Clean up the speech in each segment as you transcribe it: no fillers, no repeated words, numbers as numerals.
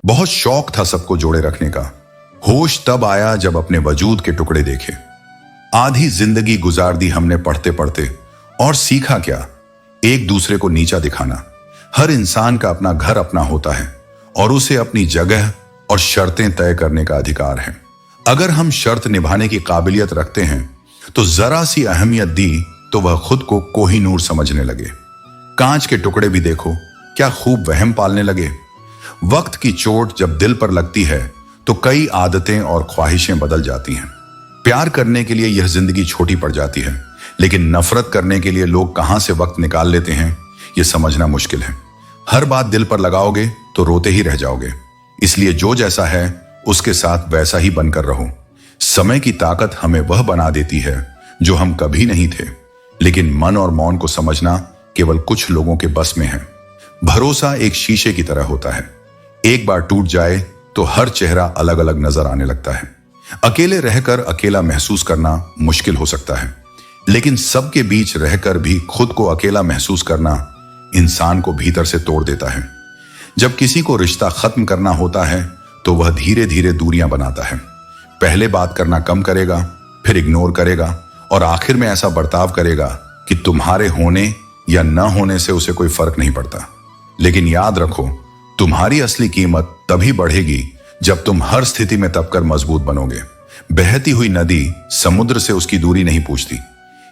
बहुत शौक था सबको जोड़े रखने का। होश तब आया जब अपने वजूद के टुकड़े देखे। आधी जिंदगी गुजार दी हमने पढ़ते पढ़ते, और सीखा क्या? एक दूसरे को नीचा दिखाना। हर इंसान का अपना घर अपना होता है और उसे अपनी जगह और शर्तें तय करने का अधिकार है। अगर हम शर्त निभाने की काबिलियत रखते हैं तो जरा सी अहमियत दी तो वह खुद को कोहिनूर समझने लगे। कांच के टुकड़े भी देखो क्या खूब वहम पालने लगे। वक्त की चोट जब दिल पर लगती है तो कई आदतें और ख्वाहिशें बदल जाती हैं। प्यार करने के लिए यह जिंदगी छोटी पड़ जाती है, लेकिन नफरत करने के लिए लोग कहां से वक्त निकाल लेते हैं यह समझना मुश्किल है। हर बात दिल पर लगाओगे तो रोते ही रह जाओगे। इसलिए जो जैसा है उसके साथ वैसा ही बनकर रहो। समय की ताकत हमें वह बना देती है जो हम कभी नहीं थे, लेकिन मन और मौन को समझना केवल कुछ लोगों के बस में है। भरोसा एक शीशे की तरह होता है, एक बार टूट जाए तो हर चेहरा अलग अलग नजर आने लगता है। अकेले रहकर अकेला महसूस करना मुश्किल हो सकता है, लेकिन सबके बीच रहकर भी खुद को अकेला महसूस करना इंसान को भीतर से तोड़ देता है। जब किसी को रिश्ता खत्म करना होता है तो वह धीरे धीरे दूरियां बनाता है। पहले बात करना कम करेगा, फिर इग्नोर करेगा और आखिर में ऐसा बर्ताव करेगा कि तुम्हारे होने या न होने से उसे कोई फर्क नहीं पड़ता। लेकिन याद रखो, तुम्हारी असली कीमत तभी बढ़ेगी जब तुम हर स्थिति में तबकर मजबूत बनोगे। बहती हुई नदी समुद्र से उसकी दूरी नहीं पूछती।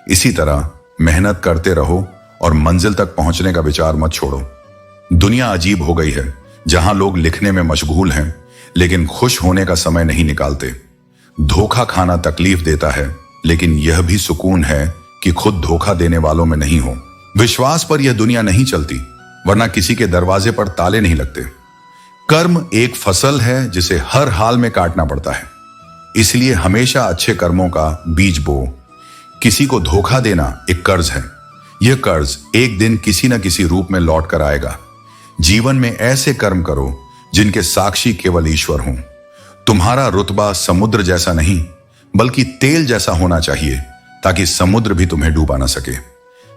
इसी तरह मेहनत करते रहो और मंजिल तक पहुंचने का विचार मत छोड़ो। दुनिया अजीब हो गई है, जहां लोग लिखने में मशगूल हैं लेकिन खुश होने का समय नहीं निकालते। धोखा खाना तकलीफ देता है, लेकिन यह भी सुकून है कि खुद धोखा देने वालों में नहीं हो। विश्वास पर यह दुनिया नहीं चलती, वरना किसी के दरवाजे पर ताले नहीं लगते। कर्म एक फसल है जिसे हर हाल में काटना पड़ता है, इसलिए हमेशा अच्छे कर्मों का बीज बो। किसी को धोखा देना एक कर्ज है। यह कर्ज एक दिन किसी न किसी रूप में लौट कर आएगा। जीवन में ऐसे कर्म करो जिनके साक्षी केवल ईश्वर हों। तुम्हारा रुतबा समुद्र जैसा नहीं बल्कि तेल जैसा होना चाहिए, ताकि समुद्र भी तुम्हें डूबा ना सके।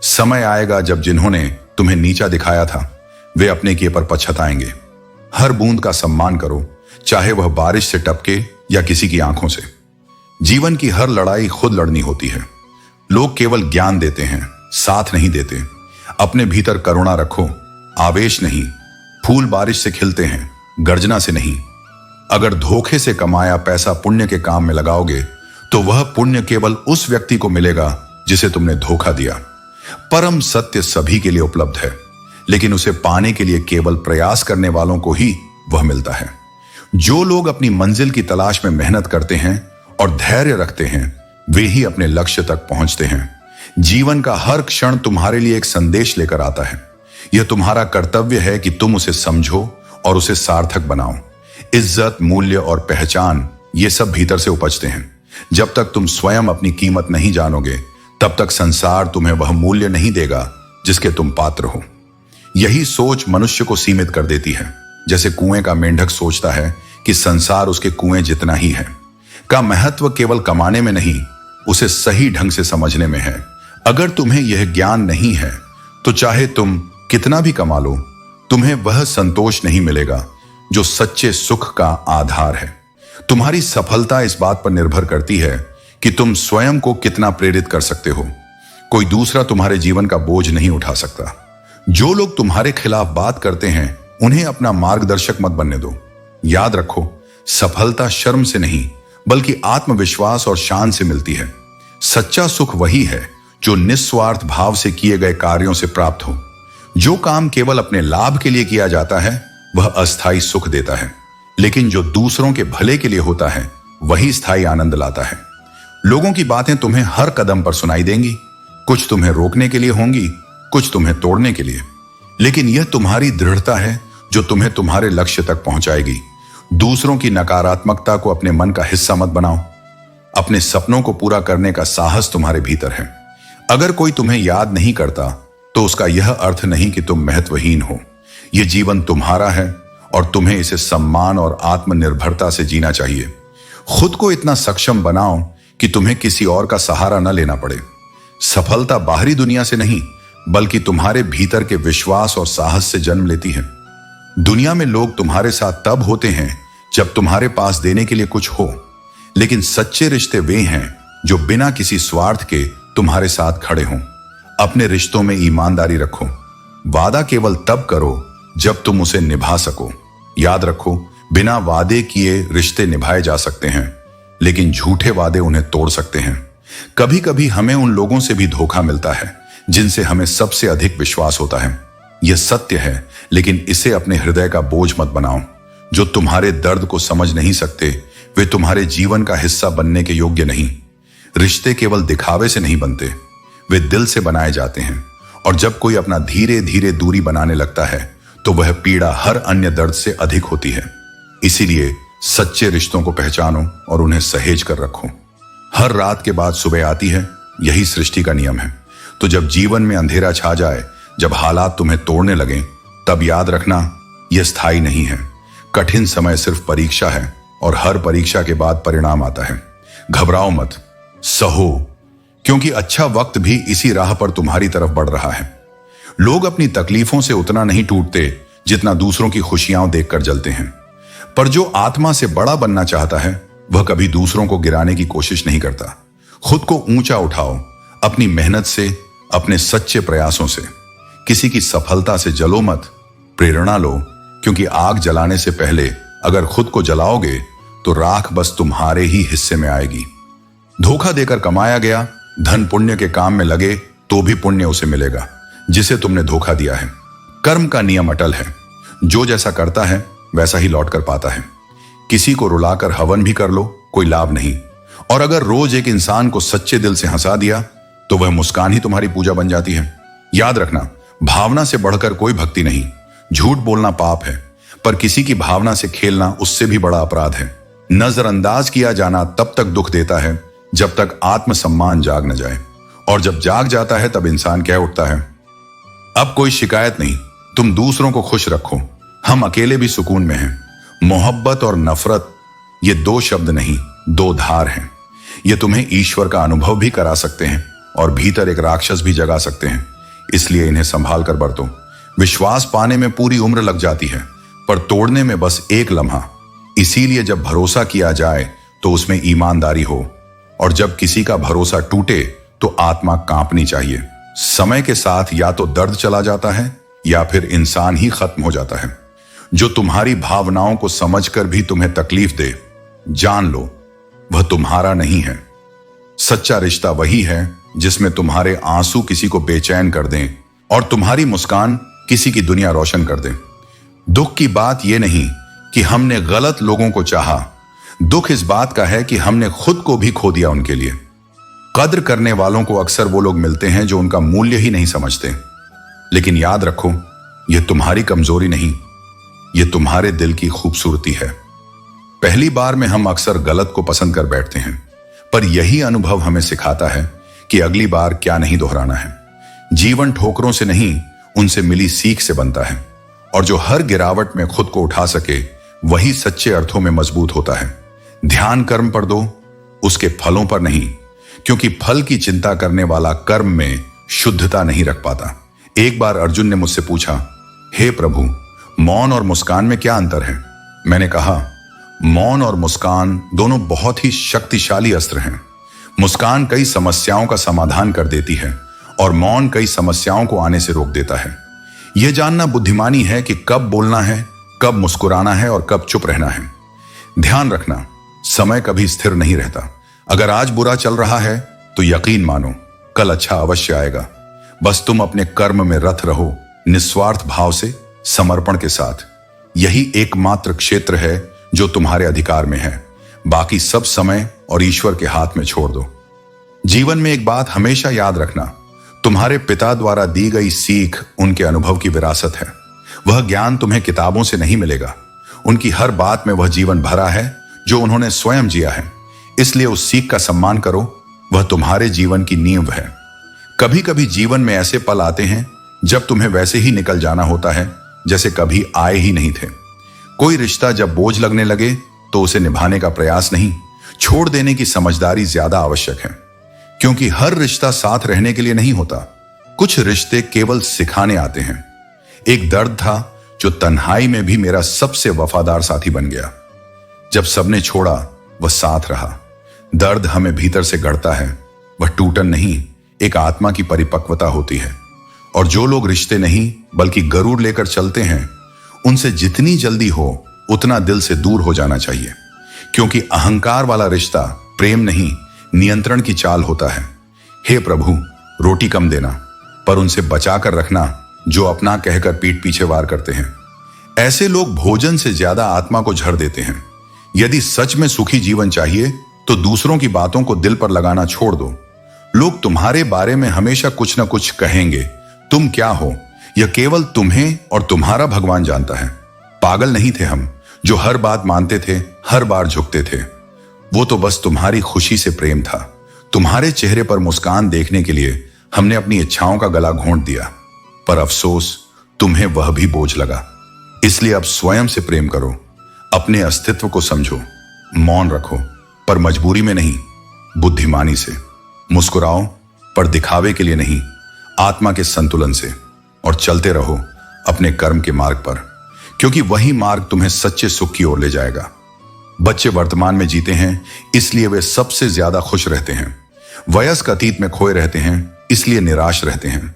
समय आएगा जब जिन्होंने तुम्हें नीचा दिखाया था वे अपने किए पर पछताएंगे। हर बूंद का सम्मान करो, चाहे वह बारिश से टपके या किसी की आंखों से। जीवन की हर लड़ाई खुद लड़नी होती है। लोग केवल ज्ञान देते हैं, साथ नहीं देते। अपने भीतर करुणा रखो, आवेश नहीं। फूल बारिश से खिलते हैं, गर्जना से नहीं। अगर धोखे से कमाया पैसा पुण्य के काम में लगाओगे तो वह पुण्य केवल उस व्यक्ति को मिलेगा जिसे तुमने धोखा दिया। परम सत्य सभी के लिए उपलब्ध है, लेकिन उसे पाने के लिए केवल प्रयास करने वालों को ही वह मिलता है। जो लोग अपनी मंजिल की तलाश में मेहनत करते हैं और धैर्य रखते हैं, वे ही अपने लक्ष्य तक पहुंचते हैं। जीवन का हर क्षण तुम्हारे लिए एक संदेश लेकर आता है। यह तुम्हारा कर्तव्य है कि तुम उसे समझो और उसे सार्थक बनाओ। इज्जत, मूल्य और पहचान ये सब भीतर से उपजते हैं। जब तक तुम स्वयं अपनी कीमत नहीं जानोगे, तब तक संसार तुम्हें वह मूल्य नहीं देगा जिसके तुम पात्र हो। यही सोच मनुष्य को सीमित कर देती है। जैसे कुएं का मेंढक सोचता है कि संसार उसके कुएं जितना ही है। का महत्व केवल कमाने में नहीं, उसे सही ढंग से समझने में है। अगर तुम्हें यह ज्ञान नहीं है तो चाहे तुम कितना भी कमा लो, तुम्हें वह संतोष नहीं मिलेगा जो सच्चे सुख का आधार है। तुम्हारी सफलता इस बात पर निर्भर करती है कि तुम स्वयं को कितना प्रेरित कर सकते हो। कोई दूसरा तुम्हारे जीवन का बोझ नहीं उठा सकता। जो लोग तुम्हारे खिलाफ बात करते हैं उन्हें अपना मार्गदर्शक मत बनने दो। याद रखो, सफलता शर्म से नहीं बल्कि आत्मविश्वास और शान से मिलती है। सच्चा सुख वही है जो निस्वार्थ भाव से किए गए कार्यों से प्राप्त हो। जो काम केवल अपने लाभ के लिए किया जाता है वह अस्थायी सुख देता है, लेकिन जो दूसरों के भले के लिए होता है वही स्थायी आनंद लाता है। लोगों की बातें तुम्हें हर कदम पर सुनाई देंगी। कुछ तुम्हें रोकने के लिए होंगी, कुछ तुम्हें तोड़ने के लिए, लेकिन यह तुम्हारी दृढ़ता है जो तुम्हें तुम्हारे लक्ष्य तक पहुंचाएगी। दूसरों की नकारात्मकता को अपने मन का हिस्सा मत बनाओ। अपने सपनों को पूरा करने का साहस तुम्हारे भीतर है। अगर कोई तुम्हें याद नहीं करता तो उसका यह अर्थ नहीं कि तुम महत्वहीन हो। यह जीवन तुम्हारा है और तुम्हें इसे सम्मान और आत्मनिर्भरता से जीना चाहिए। खुद को इतना सक्षम बनाओ कि तुम्हें किसी और का सहारा न लेना पड़े। सफलता बाहरी दुनिया से नहीं बल्कि तुम्हारे भीतर के विश्वास और साहस से जन्म लेती है। दुनिया में लोग तुम्हारे साथ तब होते हैं जब तुम्हारे पास देने के लिए कुछ हो, लेकिन सच्चे रिश्ते वे हैं जो बिना किसी स्वार्थ के तुम्हारे साथ खड़े हों। अपने रिश्तों में ईमानदारी रखो। वादा केवल तब करो जब तुम उसे निभा सको। याद रखो, बिना वादे किए रिश्ते निभाए जा सकते हैं, लेकिन झूठे वादे उन्हें तोड़ सकते हैं। कभी कभी हमें उन लोगों से भी धोखा मिलता है जिनसे हमें सबसे अधिक विश्वास होता है। यह सत्य है, लेकिन इसे अपने हृदय का बोझ मत बनाओ। जो तुम्हारे दर्द को समझ नहीं सकते वे तुम्हारे जीवन का हिस्सा बनने के योग्य नहीं। रिश्ते केवल दिखावे से नहीं बनते, वे दिल से बनाए जाते हैं। और जब कोई अपना धीरे धीरे दूरी बनाने लगता है तो वह पीड़ा हर अन्य दर्द से अधिक होती है। इसीलिए सच्चे रिश्तों को पहचानो और उन्हें सहेज कर रखो। हर रात के बाद सुबह आती है, यही सृष्टि का नियम है। तो जब जीवन में अंधेरा छा जाए, जब हालात तुम्हें तोड़ने लगें, तब याद रखना, यह स्थायी नहीं है। कठिन समय सिर्फ परीक्षा है और हर परीक्षा के बाद परिणाम आता है। घबराओ मत, सहो, क्योंकि अच्छा वक्त भी इसी राह पर तुम्हारी तरफ बढ़ रहा है। लोग अपनी तकलीफों से उतना नहीं टूटते जितना दूसरों की खुशियां देखकर जलते हैं। पर जो आत्मा से बड़ा बनना चाहता है वह कभी दूसरों को गिराने की कोशिश नहीं करता। खुद को ऊंचा उठाओ, अपनी मेहनत से, अपने सच्चे प्रयासों से। किसी की सफलता से जलो मत, प्रेरणा लो, क्योंकि आग जलाने से पहले अगर खुद को जलाओगे तो राख बस तुम्हारे ही हिस्से में आएगी। धोखा देकर कमाया गया धन पुण्य के काम में लगे तो भी पुण्य उसे मिलेगा जिसे तुमने धोखा दिया है। कर्म का नियम अटल है, जो जैसा करता है वैसा ही लौट कर पाता है। किसी को रुलाकर हवन भी कर लो, कोई लाभ नहीं। और अगर रोज एक इंसान को सच्चे दिल से हंसा दिया तो वह मुस्कान ही तुम्हारी पूजा बन जाती है। याद रखना, भावना से बढ़कर कोई भक्ति नहीं। झूठ बोलना पाप है, पर किसी की भावना से खेलना उससे भी बड़ा अपराध है। नजरअंदाज किया जाना तब तक दुख देता है जब तक आत्मसम्मान जाग न जाए, और जब जाग जाता है तब इंसान कह उठता है, अब कोई शिकायत नहीं, तुम दूसरों को खुश रखो, हम अकेले भी सुकून में हैं। मोहब्बत और नफरत ये दो शब्द नहीं, दो धार हैं। ये तुम्हें ईश्वर का अनुभव भी करा सकते हैं और भीतर एक राक्षस भी जगा सकते हैं। इसलिए इन्हें संभाल कर बरतो। विश्वास पाने में पूरी उम्र लग जाती है, पर तोड़ने में बस एक लम्हा। इसीलिए जब भरोसा किया जाए तो उसमें ईमानदारी हो, और जब किसी का भरोसा टूटे तो आत्मा कांपनी चाहिए। समय के साथ या तो दर्द चला जाता है या फिर इंसान ही खत्म हो जाता है। जो तुम्हारी भावनाओं को समझकर भी तुम्हें तकलीफ दे, जान लो वह तुम्हारा नहीं है। सच्चा रिश्ता वही है जिसमें तुम्हारे आंसू किसी को बेचैन कर दें और तुम्हारी मुस्कान किसी की दुनिया रोशन कर दे। दुख की बात यह नहीं कि हमने गलत लोगों को चाहा, दुख इस बात का है कि हमने खुद को भी खो दिया उनके लिए। कद्र करने वालों को अक्सर वो लोग मिलते हैं जो उनका मूल्य ही नहीं समझते। लेकिन याद रखो, यह तुम्हारी कमजोरी नहीं, यह तुम्हारे दिल की खूबसूरती है। पहली बार में हम अक्सर गलत को पसंद कर बैठते हैं, पर यही अनुभव हमें सिखाता है कि अगली बार क्या नहीं दोहराना है। जीवन ठोकरों से नहीं, उनसे मिली सीख से बनता है, और जो हर गिरावट में खुद को उठा सके वही सच्चे अर्थों में मजबूत होता है। ध्यान कर्म पर दो, उसके फलों पर नहीं, क्योंकि फल की चिंता करने वाला कर्म में शुद्धता नहीं रख पाता। एक बार अर्जुन ने मुझसे पूछा, हे प्रभु, मौन और मुस्कान में क्या अंतर है? मैंने कहा, मौन और मुस्कान दोनों बहुत ही शक्तिशाली अस्त्र हैं। मुस्कान कई समस्याओं का समाधान कर देती है और मौन कई समस्याओं को आने से रोक देता है। यह जानना बुद्धिमानी है कि कब बोलना है, कब मुस्कुराना है और कब चुप रहना है। ध्यान रखना, समय कभी स्थिर नहीं रहता। अगर आज बुरा चल रहा है तो यकीन मानो कल अच्छा अवश्य आएगा। बस तुम अपने कर्म में रत रहो, निस्वार्थ भाव से, समर्पण के साथ। यही एकमात्र क्षेत्र है जो तुम्हारे अधिकार में है। बाकी सब समय और ईश्वर के हाथ में छोड़ दो। जीवन में एक बात हमेशा याद रखना, तुम्हारे पिता द्वारा दी गई सीख उनके अनुभव की विरासत है। वह ज्ञान तुम्हें किताबों से नहीं मिलेगा। उनकी हर बात में वह जीवन भरा है जो उन्होंने स्वयं जिया है। इसलिए उस सीख का सम्मान करो, वह तुम्हारे जीवन की नींव है। कभी कभी जीवन में ऐसे पल आते हैं जब तुम्हें वैसे ही निकल जाना होता है जैसे कभी आए ही नहीं थे। कोई रिश्ता जब बोझ लगने लगे तो उसे निभाने का प्रयास नहीं, छोड़ देने की समझदारी ज्यादा आवश्यक है। क्योंकि हर रिश्ता साथ रहने के लिए नहीं होता, कुछ रिश्ते केवल सिखाने आते हैं। एक दर्द था जो तन्हाई में भी मेरा सबसे वफादार साथी बन गया। जब सबने छोड़ा वह साथ रहा। दर्द हमें भीतर से गढ़ता है, वह टूटन नहीं, एक आत्मा की परिपक्वता होती है। और जो लोग रिश्ते नहीं बल्कि गरूर लेकर चलते हैं, उनसे जितनी जल्दी हो उतना दिल से दूर हो जाना चाहिए, क्योंकि अहंकार वाला रिश्ता प्रेम नहीं, नियंत्रण की चाल होता है। हे प्रभु, रोटी कम देना, पर उनसे बचा कर रखना जो अपना कहकर पीठ पीछे वार करते हैं। ऐसे लोग भोजन से ज्यादा आत्मा को झड़ देते हैं। यदि सच में सुखी जीवन चाहिए तो दूसरों की बातों को दिल पर लगाना छोड़ दो। लोग तुम्हारे बारे में हमेशा कुछ ना कुछ कहेंगे। तुम क्या हो यह केवल तुम्हें और तुम्हारा भगवान जानता है। पागल नहीं थे हम जो हर बात मानते थे, हर बार झुकते थे। वो तो बस तुम्हारी खुशी से प्रेम था। तुम्हारे चेहरे पर मुस्कान देखने के लिए हमने अपनी इच्छाओं का गला घोंट दिया, पर अफसोस तुम्हें वह भी बोझ लगा। इसलिए अब स्वयं से प्रेम करो, अपने अस्तित्व को समझो, मौन रखो पर मजबूरी में नहीं, बुद्धिमानी से। मुस्कुराओ पर दिखावे के लिए नहीं, आत्मा के संतुलन से। और चलते रहो अपने कर्म के मार्ग पर, क्योंकि वही मार्ग तुम्हें सच्चे सुख की ओर ले जाएगा। बच्चे वर्तमान में जीते हैं, इसलिए वे सबसे ज्यादा खुश रहते हैं। वयस्क अतीत में खोए रहते हैं, इसलिए निराश रहते हैं।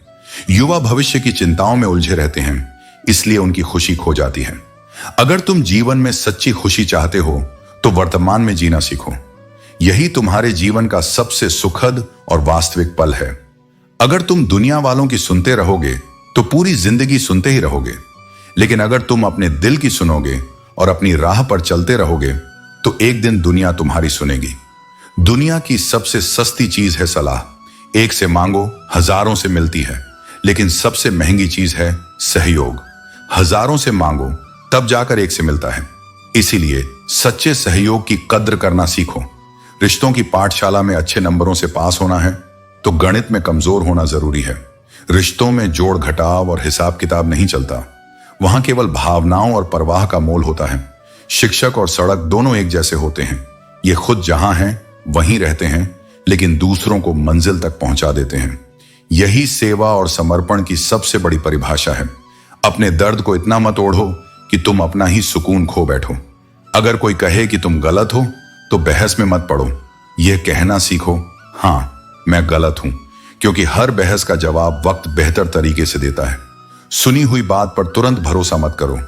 युवा भविष्य की चिंताओं में उलझे रहते हैं, इसलिए उनकी खुशी खो जाती है। अगर तुम जीवन में सच्ची खुशी चाहते हो तो वर्तमान में जीना सीखो। यही तुम्हारे जीवन का सबसे सुखद और वास्तविक पल है। अगर तुम दुनिया वालों की सुनते रहोगे तो पूरी जिंदगी सुनते ही रहोगे, लेकिन अगर तुम अपने दिल की सुनोगे और अपनी राह पर चलते रहोगे तो एक दिन दुनिया तुम्हारी सुनेगी। दुनिया की सबसे सस्ती चीज है सलाह। एक से मांगो, हजारों से मिलती है, लेकिन सबसे महंगी चीज है सहयोग। हजारों से मांगो तब जाकर एक से मिलता है। इसीलिए सच्चे सहयोग की कद्र करना सीखो। रिश्तों की पाठशाला में अच्छे नंबरों से पास होना है तो गणित में कमजोर होना जरूरी है। रिश्तों में जोड़ घटाव और हिसाब किताब नहीं चलता, वहां केवल भावनाओं और परवाह का मोल होता है। शिक्षक और सड़क दोनों एक जैसे होते हैं। ये खुद जहां हैं वहीं रहते हैं, लेकिन दूसरों को मंजिल तक पहुंचा देते हैं। यही सेवा और समर्पण की सबसे बड़ी परिभाषा है। अपने दर्द को इतना मत ओढ़ो कि तुम अपना ही सुकून खो बैठो। अगर कोई कहे कि तुम गलत हो तो बहस में मत पड़ो। यह कहना सीखो, हाँ मैं गलत हूं, क्योंकि हर बहस का जवाब वक्त बेहतर तरीके से देता है। सुनी हुई बात पर तुरंत भरोसा मत करो।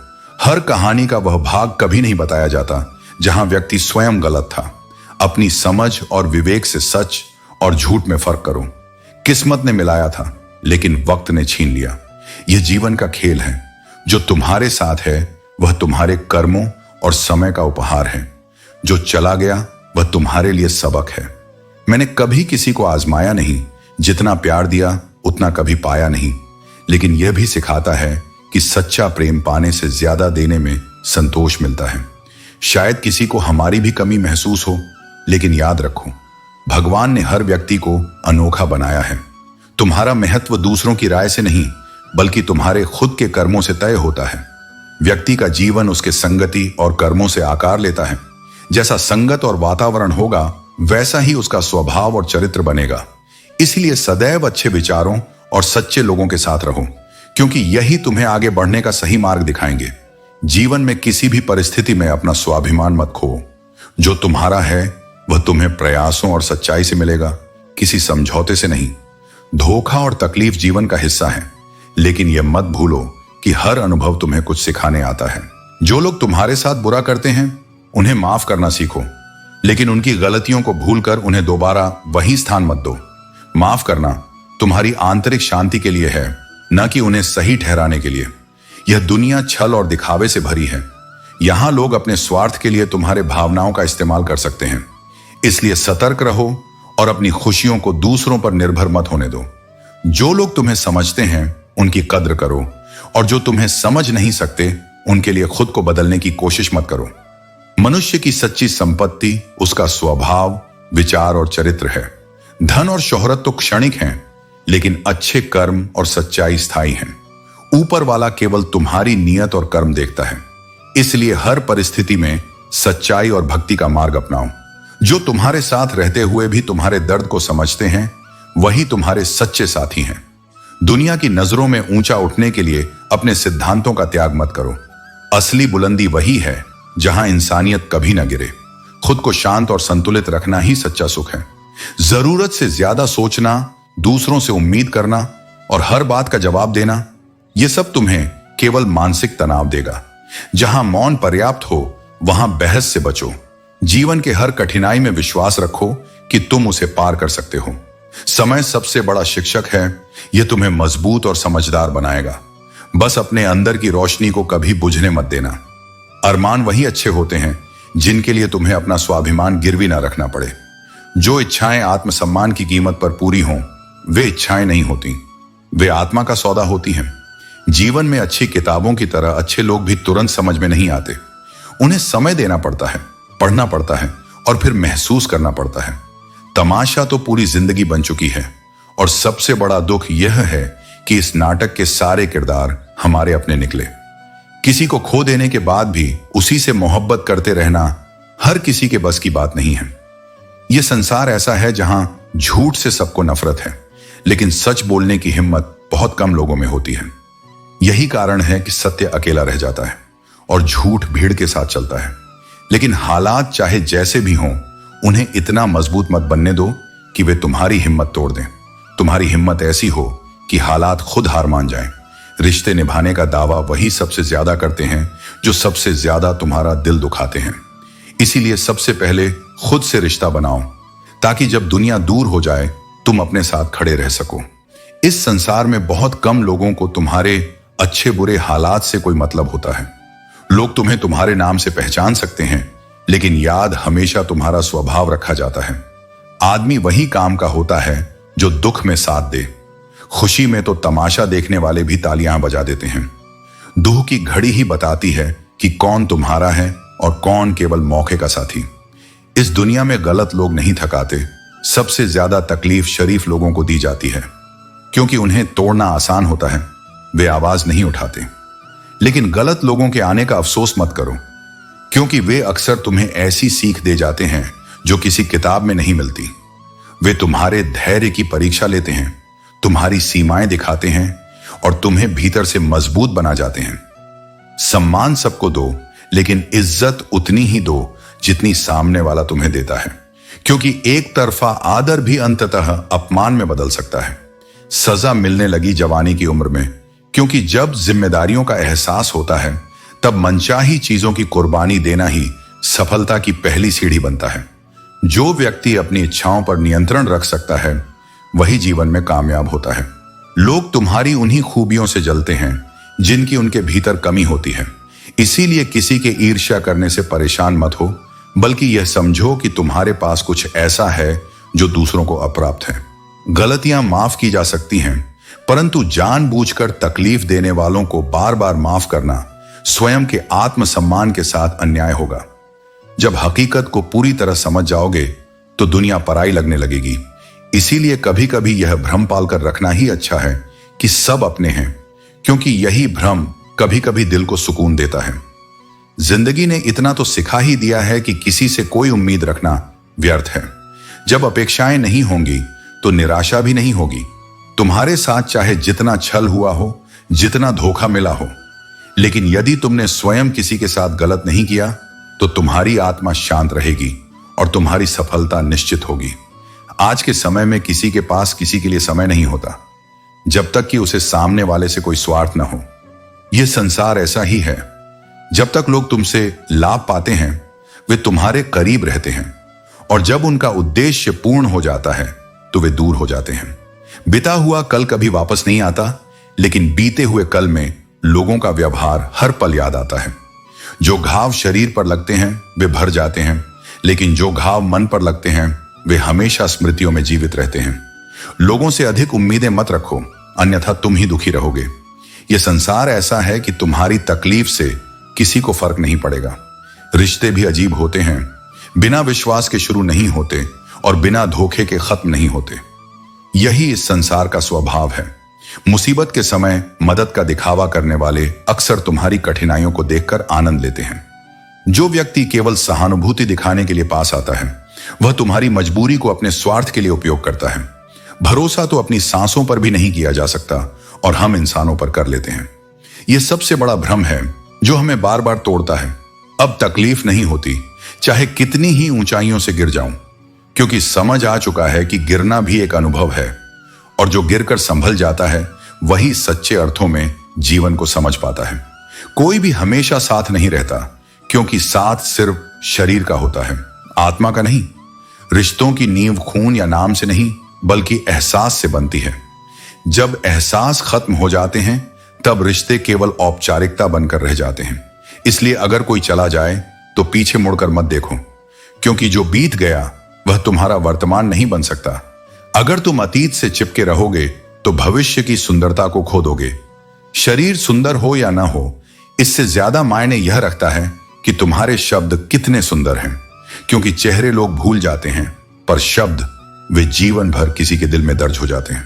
हर कहानी का वह भाग कभी नहीं बताया जाता जहां व्यक्ति स्वयं गलत था। अपनी समझ और विवेक से सच और झूठ में फर्क करो। किस्मत ने मिलाया था, लेकिन वक्त ने छीन लिया। यह जीवन का खेल है। जो तुम्हारे साथ है वह तुम्हारे कर्मों और समय का उपहार है। जो चला गया वह तुम्हारे लिए सबक है। मैंने कभी किसी को आजमाया नहीं, जितना प्यार दिया उतना कभी पाया नहीं, लेकिन यह भी सिखाता है कि सच्चा प्रेम पाने से ज्यादा देने में संतोष मिलता है। शायद किसी को हमारी भी कमी महसूस हो, लेकिन याद रखो भगवान ने हर व्यक्ति को अनोखा बनाया है। तुम्हारा महत्व दूसरों की राय से नहीं, बल्कि तुम्हारे खुद के कर्मों से तय होता है। व्यक्ति का जीवन उसके संगति और कर्मों से आकार लेता है। जैसा संगत और वातावरण होगा वैसा ही उसका स्वभाव और चरित्र बनेगा। इसलिए सदैव अच्छे विचारों और सच्चे लोगों के साथ रहो, क्योंकि यही तुम्हें आगे बढ़ने का सही मार्ग दिखाएंगे। जीवन में किसी भी परिस्थिति में अपना स्वाभिमान मत खो। जो तुम्हारा है वह तुम्हें प्रयासों और सच्चाई से मिलेगा, किसी समझौते से नहीं। धोखा और तकलीफ जीवन का हिस्सा है, लेकिन यह मत भूलो कि हर अनुभव तुम्हें कुछ सिखाने आता है। जो लोग तुम्हारे साथ बुरा करते हैं उन्हें माफ करना सीखो, लेकिन उनकी गलतियों को भूलकर उन्हें दोबारा वही स्थान मत दो। माफ करना तुम्हारी आंतरिक शांति के लिए है, न कि उन्हें सही ठहराने के लिए। यह दुनिया छल और दिखावे से भरी है। यहां लोग अपने स्वार्थ के लिए तुम्हारे भावनाओं का इस्तेमाल कर सकते हैं। इसलिए सतर्क रहो और अपनी खुशियों को दूसरों पर निर्भर मत होने दो। जो लोग तुम्हें समझते हैं उनकी कद्र करो, और जो तुम्हें समझ नहीं सकते उनके लिए खुद को बदलने की कोशिश मत करो। मनुष्य की सच्ची संपत्ति उसका स्वभाव, विचार और चरित्र है। धन और शोहरत तो क्षणिक हैं, लेकिन अच्छे कर्म और सच्चाई स्थायी हैं। ऊपर वाला केवल तुम्हारी नियत और कर्म देखता है। इसलिए हर परिस्थिति में सच्चाई और भक्ति का मार्ग अपनाओ। जो तुम्हारे साथ रहते हुए भी तुम्हारे दर्द को समझते हैं वही तुम्हारे सच्चे साथी हैं। दुनिया की नजरों में ऊंचा उठने के लिए अपने सिद्धांतों का त्याग मत करो। असली बुलंदी वही है जहां इंसानियत कभी ना गिरे। खुद को शांत और संतुलित रखना ही सच्चा सुख है। जरूरत से ज्यादा सोचना, दूसरों से उम्मीद करना और हर बात का जवाब देना, यह सब तुम्हें केवल मानसिक तनाव देगा। जहां मौन पर्याप्त हो वहां बहस से बचो। जीवन के हर कठिनाई में विश्वास रखो कि तुम उसे पार कर सकते हो। समय सबसे बड़ा शिक्षक है, यह तुम्हें मजबूत और समझदार बनाएगा। बस अपने अंदर की रोशनी को कभी बुझने मत देना। अरमान वही अच्छे होते हैं जिनके लिए तुम्हें अपना स्वाभिमान गिरवी ना रखना पड़े। जो इच्छाएं आत्मसम्मान की कीमत पर पूरी हों, वे इच्छाएं नहीं होती, वे आत्मा का सौदा होती हैं। जीवन में अच्छी किताबों की तरह अच्छे लोग भी तुरंत समझ में नहीं आते। उन्हें समय देना पड़ता है, पढ़ना पड़ता है और फिर महसूस करना पड़ता है। तमाशा तो पूरी जिंदगी बन चुकी है और सबसे बड़ा दुख यह है कि इस नाटक के सारे किरदार हमारे अपने निकले। किसी को खो देने के बाद भी उसी से मोहब्बत करते रहना हर किसी के बस की बात नहीं है। यह संसार ऐसा है जहां झूठ से सबको नफरत है, लेकिन सच बोलने की हिम्मत बहुत कम लोगों में होती है। यही कारण है कि सत्य अकेला रह जाता है और झूठ भीड़ के साथ चलता है। लेकिन हालात चाहे जैसे भी हों, उन्हें इतना मजबूत मत बनने दो कि वे तुम्हारी हिम्मत तोड़ दें। तुम्हारी हिम्मत ऐसी हो कि हालात खुद हार मान जाएं। रिश्ते निभाने का दावा वही सबसे ज्यादा करते हैं जो सबसे ज्यादा तुम्हारा दिल दुखाते हैं। इसीलिए सबसे पहले खुद से रिश्ता बनाओ, ताकि जब दुनिया दूर हो जाए तुम अपने साथ खड़े रह सको। इस संसार में बहुत कम लोगों को तुम्हारे अच्छे बुरे हालात से कोई मतलब होता है। लोग तुम्हें तुम्हारे नाम से पहचान सकते हैं, लेकिन याद हमेशा तुम्हारा स्वभाव रखा जाता है। आदमी वही काम का होता है जो दुख में साथ दे। खुशी में तो तमाशा देखने वाले भी तालियां बजा देते हैं। दुख की घड़ी ही बताती है कि कौन तुम्हारा है और कौन केवल मौके का साथी। इस दुनिया में गलत लोग नहीं थकाते। सबसे ज्यादा तकलीफ शरीफ लोगों को दी जाती है, क्योंकि उन्हें तोड़ना आसान होता है, वे आवाज नहीं उठाते। लेकिन गलत लोगों के आने का अफसोस मत करो, क्योंकि वे अक्सर तुम्हें ऐसी सीख दे जाते हैं जो किसी किताब में नहीं मिलती। वे तुम्हारे धैर्य की परीक्षा लेते हैं, तुम्हारी सीमाएं दिखाते हैं और तुम्हें भीतर से मजबूत बना जाते हैं। सम्मान सबको दो, लेकिन इज्जत उतनी ही दो जितनी सामने वाला तुम्हें देता है, क्योंकि एक तरफा आदर भी अंततः अपमान में बदल सकता है। सजा मिलने लगी जवानी की उम्र में, क्योंकि जब जिम्मेदारियों का एहसास होता है तब मनचाही चीजों की कुर्बानी देना ही सफलता की पहली सीढ़ी बनता है। जो व्यक्ति अपनी इच्छाओं पर नियंत्रण रख सकता है वही जीवन में कामयाब होता है। लोग तुम्हारी उन्हीं खूबियों से जलते हैं जिनकी उनके भीतर कमी होती है। इसीलिए किसी के ईर्ष्या करने से परेशान मत हो, बल्कि यह समझो कि तुम्हारे पास कुछ ऐसा है जो दूसरों को अप्राप्त है। गलतियां माफ की जा सकती हैं, परंतु जानबूझकर तकलीफ देने वालों को बार बार माफ करना स्वयं के आत्मसम्मान के साथ अन्याय होगा। जब हकीकत को पूरी तरह समझ जाओगे तो दुनिया पराई लगने लगेगी। इसीलिए कभी कभी यह भ्रम पालकर रखना ही अच्छा है कि सब अपने हैं, क्योंकि यही भ्रम कभी कभी दिल को सुकून देता है। जिंदगी ने इतना तो सिखा ही दिया है कि किसी से कोई उम्मीद रखना व्यर्थ है। जब अपेक्षाएं नहीं होंगी तो निराशा भी नहीं होगी। तुम्हारे साथ चाहे जितना छल हुआ हो, जितना धोखा मिला हो, लेकिन यदि तुमने स्वयं किसी के साथ गलत नहीं किया तो तुम्हारी आत्मा शांत रहेगी और तुम्हारी सफलता निश्चित होगी। आज के समय में किसी के पास किसी के लिए समय नहीं होता, जब तक कि उसे सामने वाले से कोई स्वार्थ न हो। यह संसार ऐसा ही है। जब तक लोग तुमसे लाभ पाते हैं वे तुम्हारे करीब रहते हैं, और जब उनका उद्देश्य पूर्ण हो जाता है तो वे दूर हो जाते हैं। बीता हुआ कल कभी वापस नहीं आता, लेकिन बीते हुए कल में लोगों का व्यवहार हर पल याद आता है। जो घाव शरीर पर लगते हैं वे भर जाते हैं, लेकिन जो घाव मन पर लगते हैं वे हमेशा स्मृतियों में जीवित रहते हैं। लोगों से अधिक उम्मीदें मत रखो, अन्यथा तुम ही दुखी रहोगे। यह संसार ऐसा है कि तुम्हारी तकलीफ से किसी को फर्क नहीं पड़ेगा। रिश्ते भी अजीब होते हैं, बिना विश्वास के शुरू नहीं होते और बिना धोखे के खत्म नहीं होते। यही इस संसार का स्वभाव है। मुसीबत के समय मदद का दिखावा करने वाले अक्सर तुम्हारी कठिनाइयों को देखकर आनंद लेते हैं। जो व्यक्ति केवल सहानुभूति दिखाने के लिए पास आता है वह तुम्हारी मजबूरी को अपने स्वार्थ के लिए उपयोग करता है। भरोसा तो अपनी सांसों पर भी नहीं किया जा सकता और हम इंसानों पर कर लेते हैं। यह सबसे बड़ा भ्रम है जो हमें बार बार तोड़ता है। अब तकलीफ नहीं होती चाहे कितनी ही ऊंचाइयों से गिर जाऊं, क्योंकि समझ आ चुका है कि गिरना भी एक अनुभव है और जो गिरकर संभल जाता है वही सच्चे अर्थों में जीवन को समझ पाता है। कोई भी हमेशा साथ नहीं रहता, क्योंकि साथ सिर्फ शरीर का होता है, आत्मा का नहीं। रिश्तों की नींव खून या नाम से नहीं बल्कि एहसास से बनती है। जब एहसास खत्म हो जाते हैं तब रिश्ते केवल औपचारिकता बनकर रह जाते हैं। इसलिए अगर कोई चला जाए तो पीछे मुड़कर मत देखो, क्योंकि जो बीत गया वह तुम्हारा वर्तमान नहीं बन सकता। अगर तुम अतीत से चिपके रहोगे तो भविष्य की सुंदरता को खो दोगे। शरीर सुंदर हो या ना हो, इससे ज्यादा मायने यह रखता है कि तुम्हारे शब्द कितने सुंदर हैं, क्योंकि चेहरे लोग भूल जाते हैं पर शब्द वे जीवन भर किसी के दिल में दर्ज हो जाते हैं।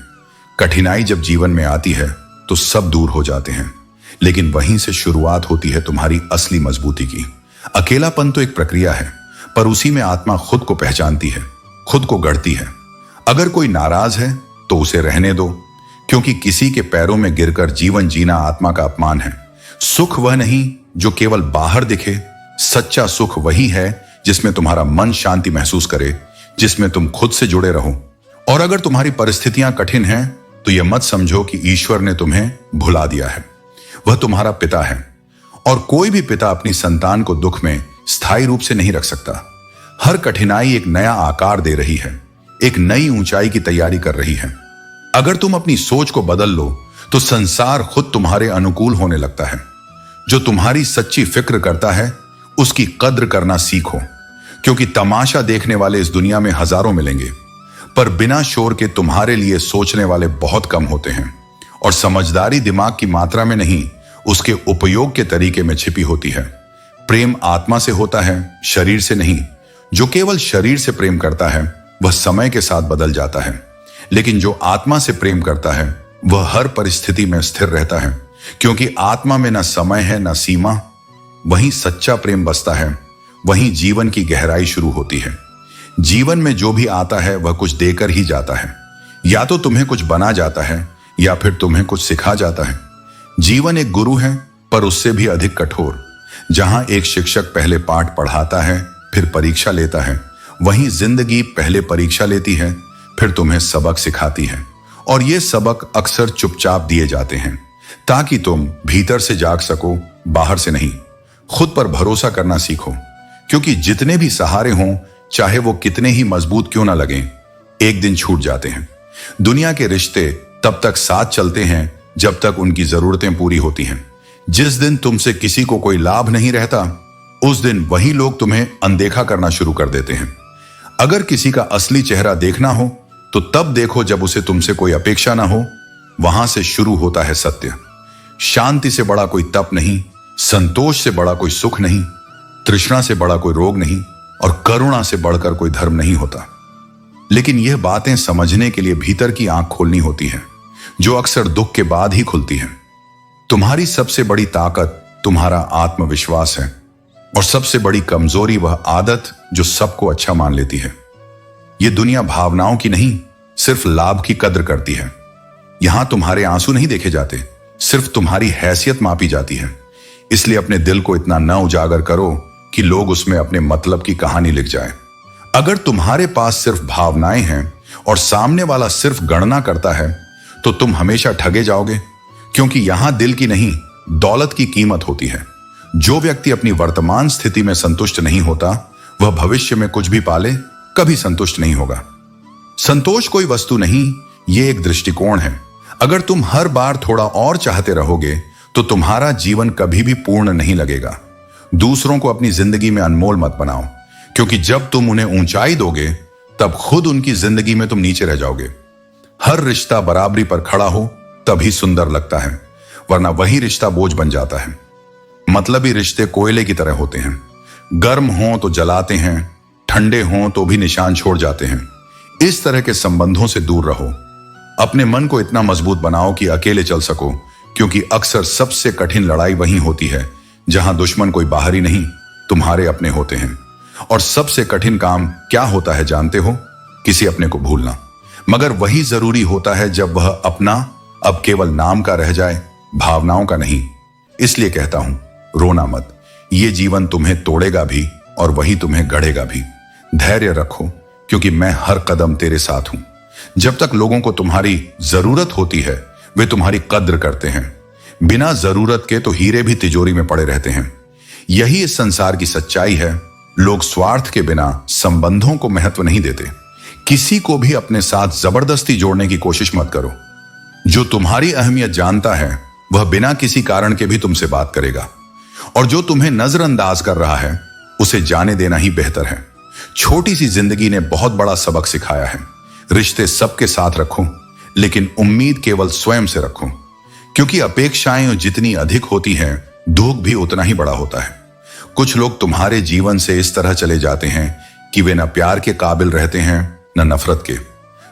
कठिनाई जब जीवन में आती है तो सब दूर हो जाते हैं, लेकिन वहीं से शुरुआत होती है तुम्हारी असली मजबूती की। अकेलापन तो एक प्रक्रिया है, पर उसी में आत्मा खुद को पहचानती है, खुद को गढ़ती है। अगर कोई नाराज है तो उसे रहने दो, क्योंकि किसी के पैरों में गिरकर जीवन जीना आत्मा का अपमान है। सुख वह नहीं जो केवल बाहर दिखे, सच्चा सुख वही है जिसमें तुम्हारा मन शांति महसूस करे, जिसमें तुम खुद से जुड़े रहो। और अगर तुम्हारी परिस्थितियां कठिन हैं तो यह मत समझो कि ईश्वर ने तुम्हें भुला दिया है। वह तुम्हारा पिता है और कोई भी पिता अपनी संतान को दुख में स्थायी रूप से नहीं रख सकता। हर कठिनाई एक नया आकार दे रही है, एक नई ऊंचाई की तैयारी कर रही है। अगर तुम अपनी सोच को बदल लो तो संसार खुद तुम्हारे अनुकूल होने लगता है। जो तुम्हारी सच्ची फिक्र करता है उसकी कद्र करना सीखो, क्योंकि तमाशा देखने वाले इस दुनिया में हजारों मिलेंगे, पर बिना शोर के तुम्हारे लिए सोचने वाले बहुत कम होते हैं। और समझदारी दिमाग की मात्रा में नहीं, उसके उपयोग के तरीके में छिपी होती है। प्रेम आत्मा से होता है, शरीर से नहीं। जो केवल शरीर से प्रेम करता है वह समय के साथ बदल जाता है, लेकिन जो आत्मा से प्रेम करता है वह हर परिस्थिति में स्थिर रहता है, क्योंकि आत्मा में न समय है न सीमा। वहीं सच्चा प्रेम बसता है, वहीं जीवन की गहराई शुरू होती है। जीवन में जो भी आता है वह कुछ देकर ही जाता है। या तो तुम्हें कुछ बना जाता है या फिर तुम्हें कुछ सिखा जाता है। जीवन एक गुरु है, पर उससे भी अधिक कठोर। जहां एक शिक्षक पहले पाठ पढ़ाता है फिर परीक्षा लेता है, वहीं जिंदगी पहले परीक्षा लेती है फिर तुम्हें सबक सिखाती है। और ये सबक अक्सर चुपचाप दिए जाते हैं, ताकि तुम भीतर से जाग सको, बाहर से नहीं। खुद पर भरोसा करना सीखो, क्योंकि जितने भी सहारे हों, चाहे वो कितने ही मजबूत क्यों ना लगें, एक दिन छूट जाते हैं। दुनिया के रिश्ते तब तक साथ चलते हैं जब तक उनकी जरूरतें पूरी होती हैं। जिस दिन तुमसे किसी को कोई लाभ नहीं रहता, उस दिन वही लोग तुम्हें अनदेखा करना शुरू कर देते हैं। अगर किसी का असली चेहरा देखना हो तो तब देखो जब उसे तुमसे कोई अपेक्षा ना हो। वहां से शुरू होता है सत्य। शांति से बड़ा कोई तप नहीं, संतोष से बड़ा कोई सुख नहीं, तृष्णा से बड़ा कोई रोग नहीं, और करुणा से बढ़कर कोई धर्म नहीं होता। लेकिन यह बातें समझने के लिए भीतर की आंख खोलनी होती है, जो अक्सर दुख के बाद ही खुलती है। तुम्हारी सबसे बड़ी ताकत तुम्हारा आत्मविश्वास है, और सबसे बड़ी कमजोरी वह आदत जो सबको अच्छा मान लेती है। यह दुनिया भावनाओं की नहीं, सिर्फ लाभ की कद्र करती है। यहां तुम्हारे आंसू नहीं देखे जाते, सिर्फ तुम्हारी हैसियत मापी जाती है। इसलिए अपने दिल को इतना न उजागर करो कि लोग उसमें अपने मतलब की कहानी लिख जाएं। अगर तुम्हारे पास सिर्फ भावनाएं हैं और सामने वाला सिर्फ गणना करता है, तो तुम हमेशा ठगे जाओगे, क्योंकि यहां दिल की नहीं, दौलत की कीमत होती है। जो व्यक्ति अपनी वर्तमान स्थिति में संतुष्ट नहीं होता, वह भविष्य में कुछ भी पाले कभी संतुष्ट नहीं होगा। संतोष कोई वस्तु नहीं, यह एक दृष्टिकोण है। अगर तुम हर बार थोड़ा और चाहते रहोगे तो तुम्हारा जीवन कभी भी पूर्ण नहीं लगेगा। दूसरों को अपनी जिंदगी में अनमोल मत बनाओ, क्योंकि जब तुम उन्हें ऊंचाई दोगे तब खुद उनकी जिंदगी में तुम नीचे रह जाओगे। हर रिश्ता बराबरी पर खड़ा हो तभी सुंदर लगता है, वरना वही रिश्ता बोझ बन जाता है। मतलबी रिश्ते कोयले की तरह होते हैं, गर्म हों तो जलाते हैं, ठंडे हों तो भी निशान छोड़ जाते हैं। इस तरह के संबंधों से दूर रहो। अपने मन को इतना मजबूत बनाओ कि अकेले चल सको, क्योंकि अक्सर सबसे कठिन लड़ाई वहीं होती है जहां दुश्मन कोई बाहरी नहीं, तुम्हारे अपने होते हैं। और सबसे कठिन काम क्या होता है जानते हो? किसी अपने को भूलना। मगर वही जरूरी होता है जब वह अपना अब केवल नाम का रह जाए, भावनाओं का नहीं। इसलिए कहता हूं, रोना मत। ये जीवन तुम्हें तोड़ेगा भी और वही तुम्हें गढ़ेगा भी। धैर्य रखो, क्योंकि मैं हर कदम तेरे साथ हूं। जब तक लोगों को तुम्हारी जरूरत होती है, वे तुम्हारी कद्र करते हैं। बिना जरूरत के तो हीरे भी तिजोरी में पड़े रहते हैं। यही इस संसार की सच्चाई है। लोग स्वार्थ के बिना संबंधों को महत्व नहीं देते। किसी को भी अपने साथ जबरदस्ती जोड़ने की कोशिश मत करो। जो तुम्हारी अहमियत जानता है, वह बिना किसी कारण के भी तुमसे बात करेगा, और जो तुम्हें नजरअंदाज कर रहा है, उसे जाने देना ही बेहतर है। छोटी सी जिंदगी ने बहुत बड़ा सबक सिखाया है। रिश्ते सबके साथ रखो, लेकिन उम्मीद केवल स्वयं से रखो, क्योंकि अपेक्षाएं जितनी अधिक होती हैं, दुख भी उतना ही बड़ा होता है। कुछ लोग तुम्हारे जीवन से इस तरह चले जाते हैं कि वे न प्यार के काबिल रहते हैं न नफरत के।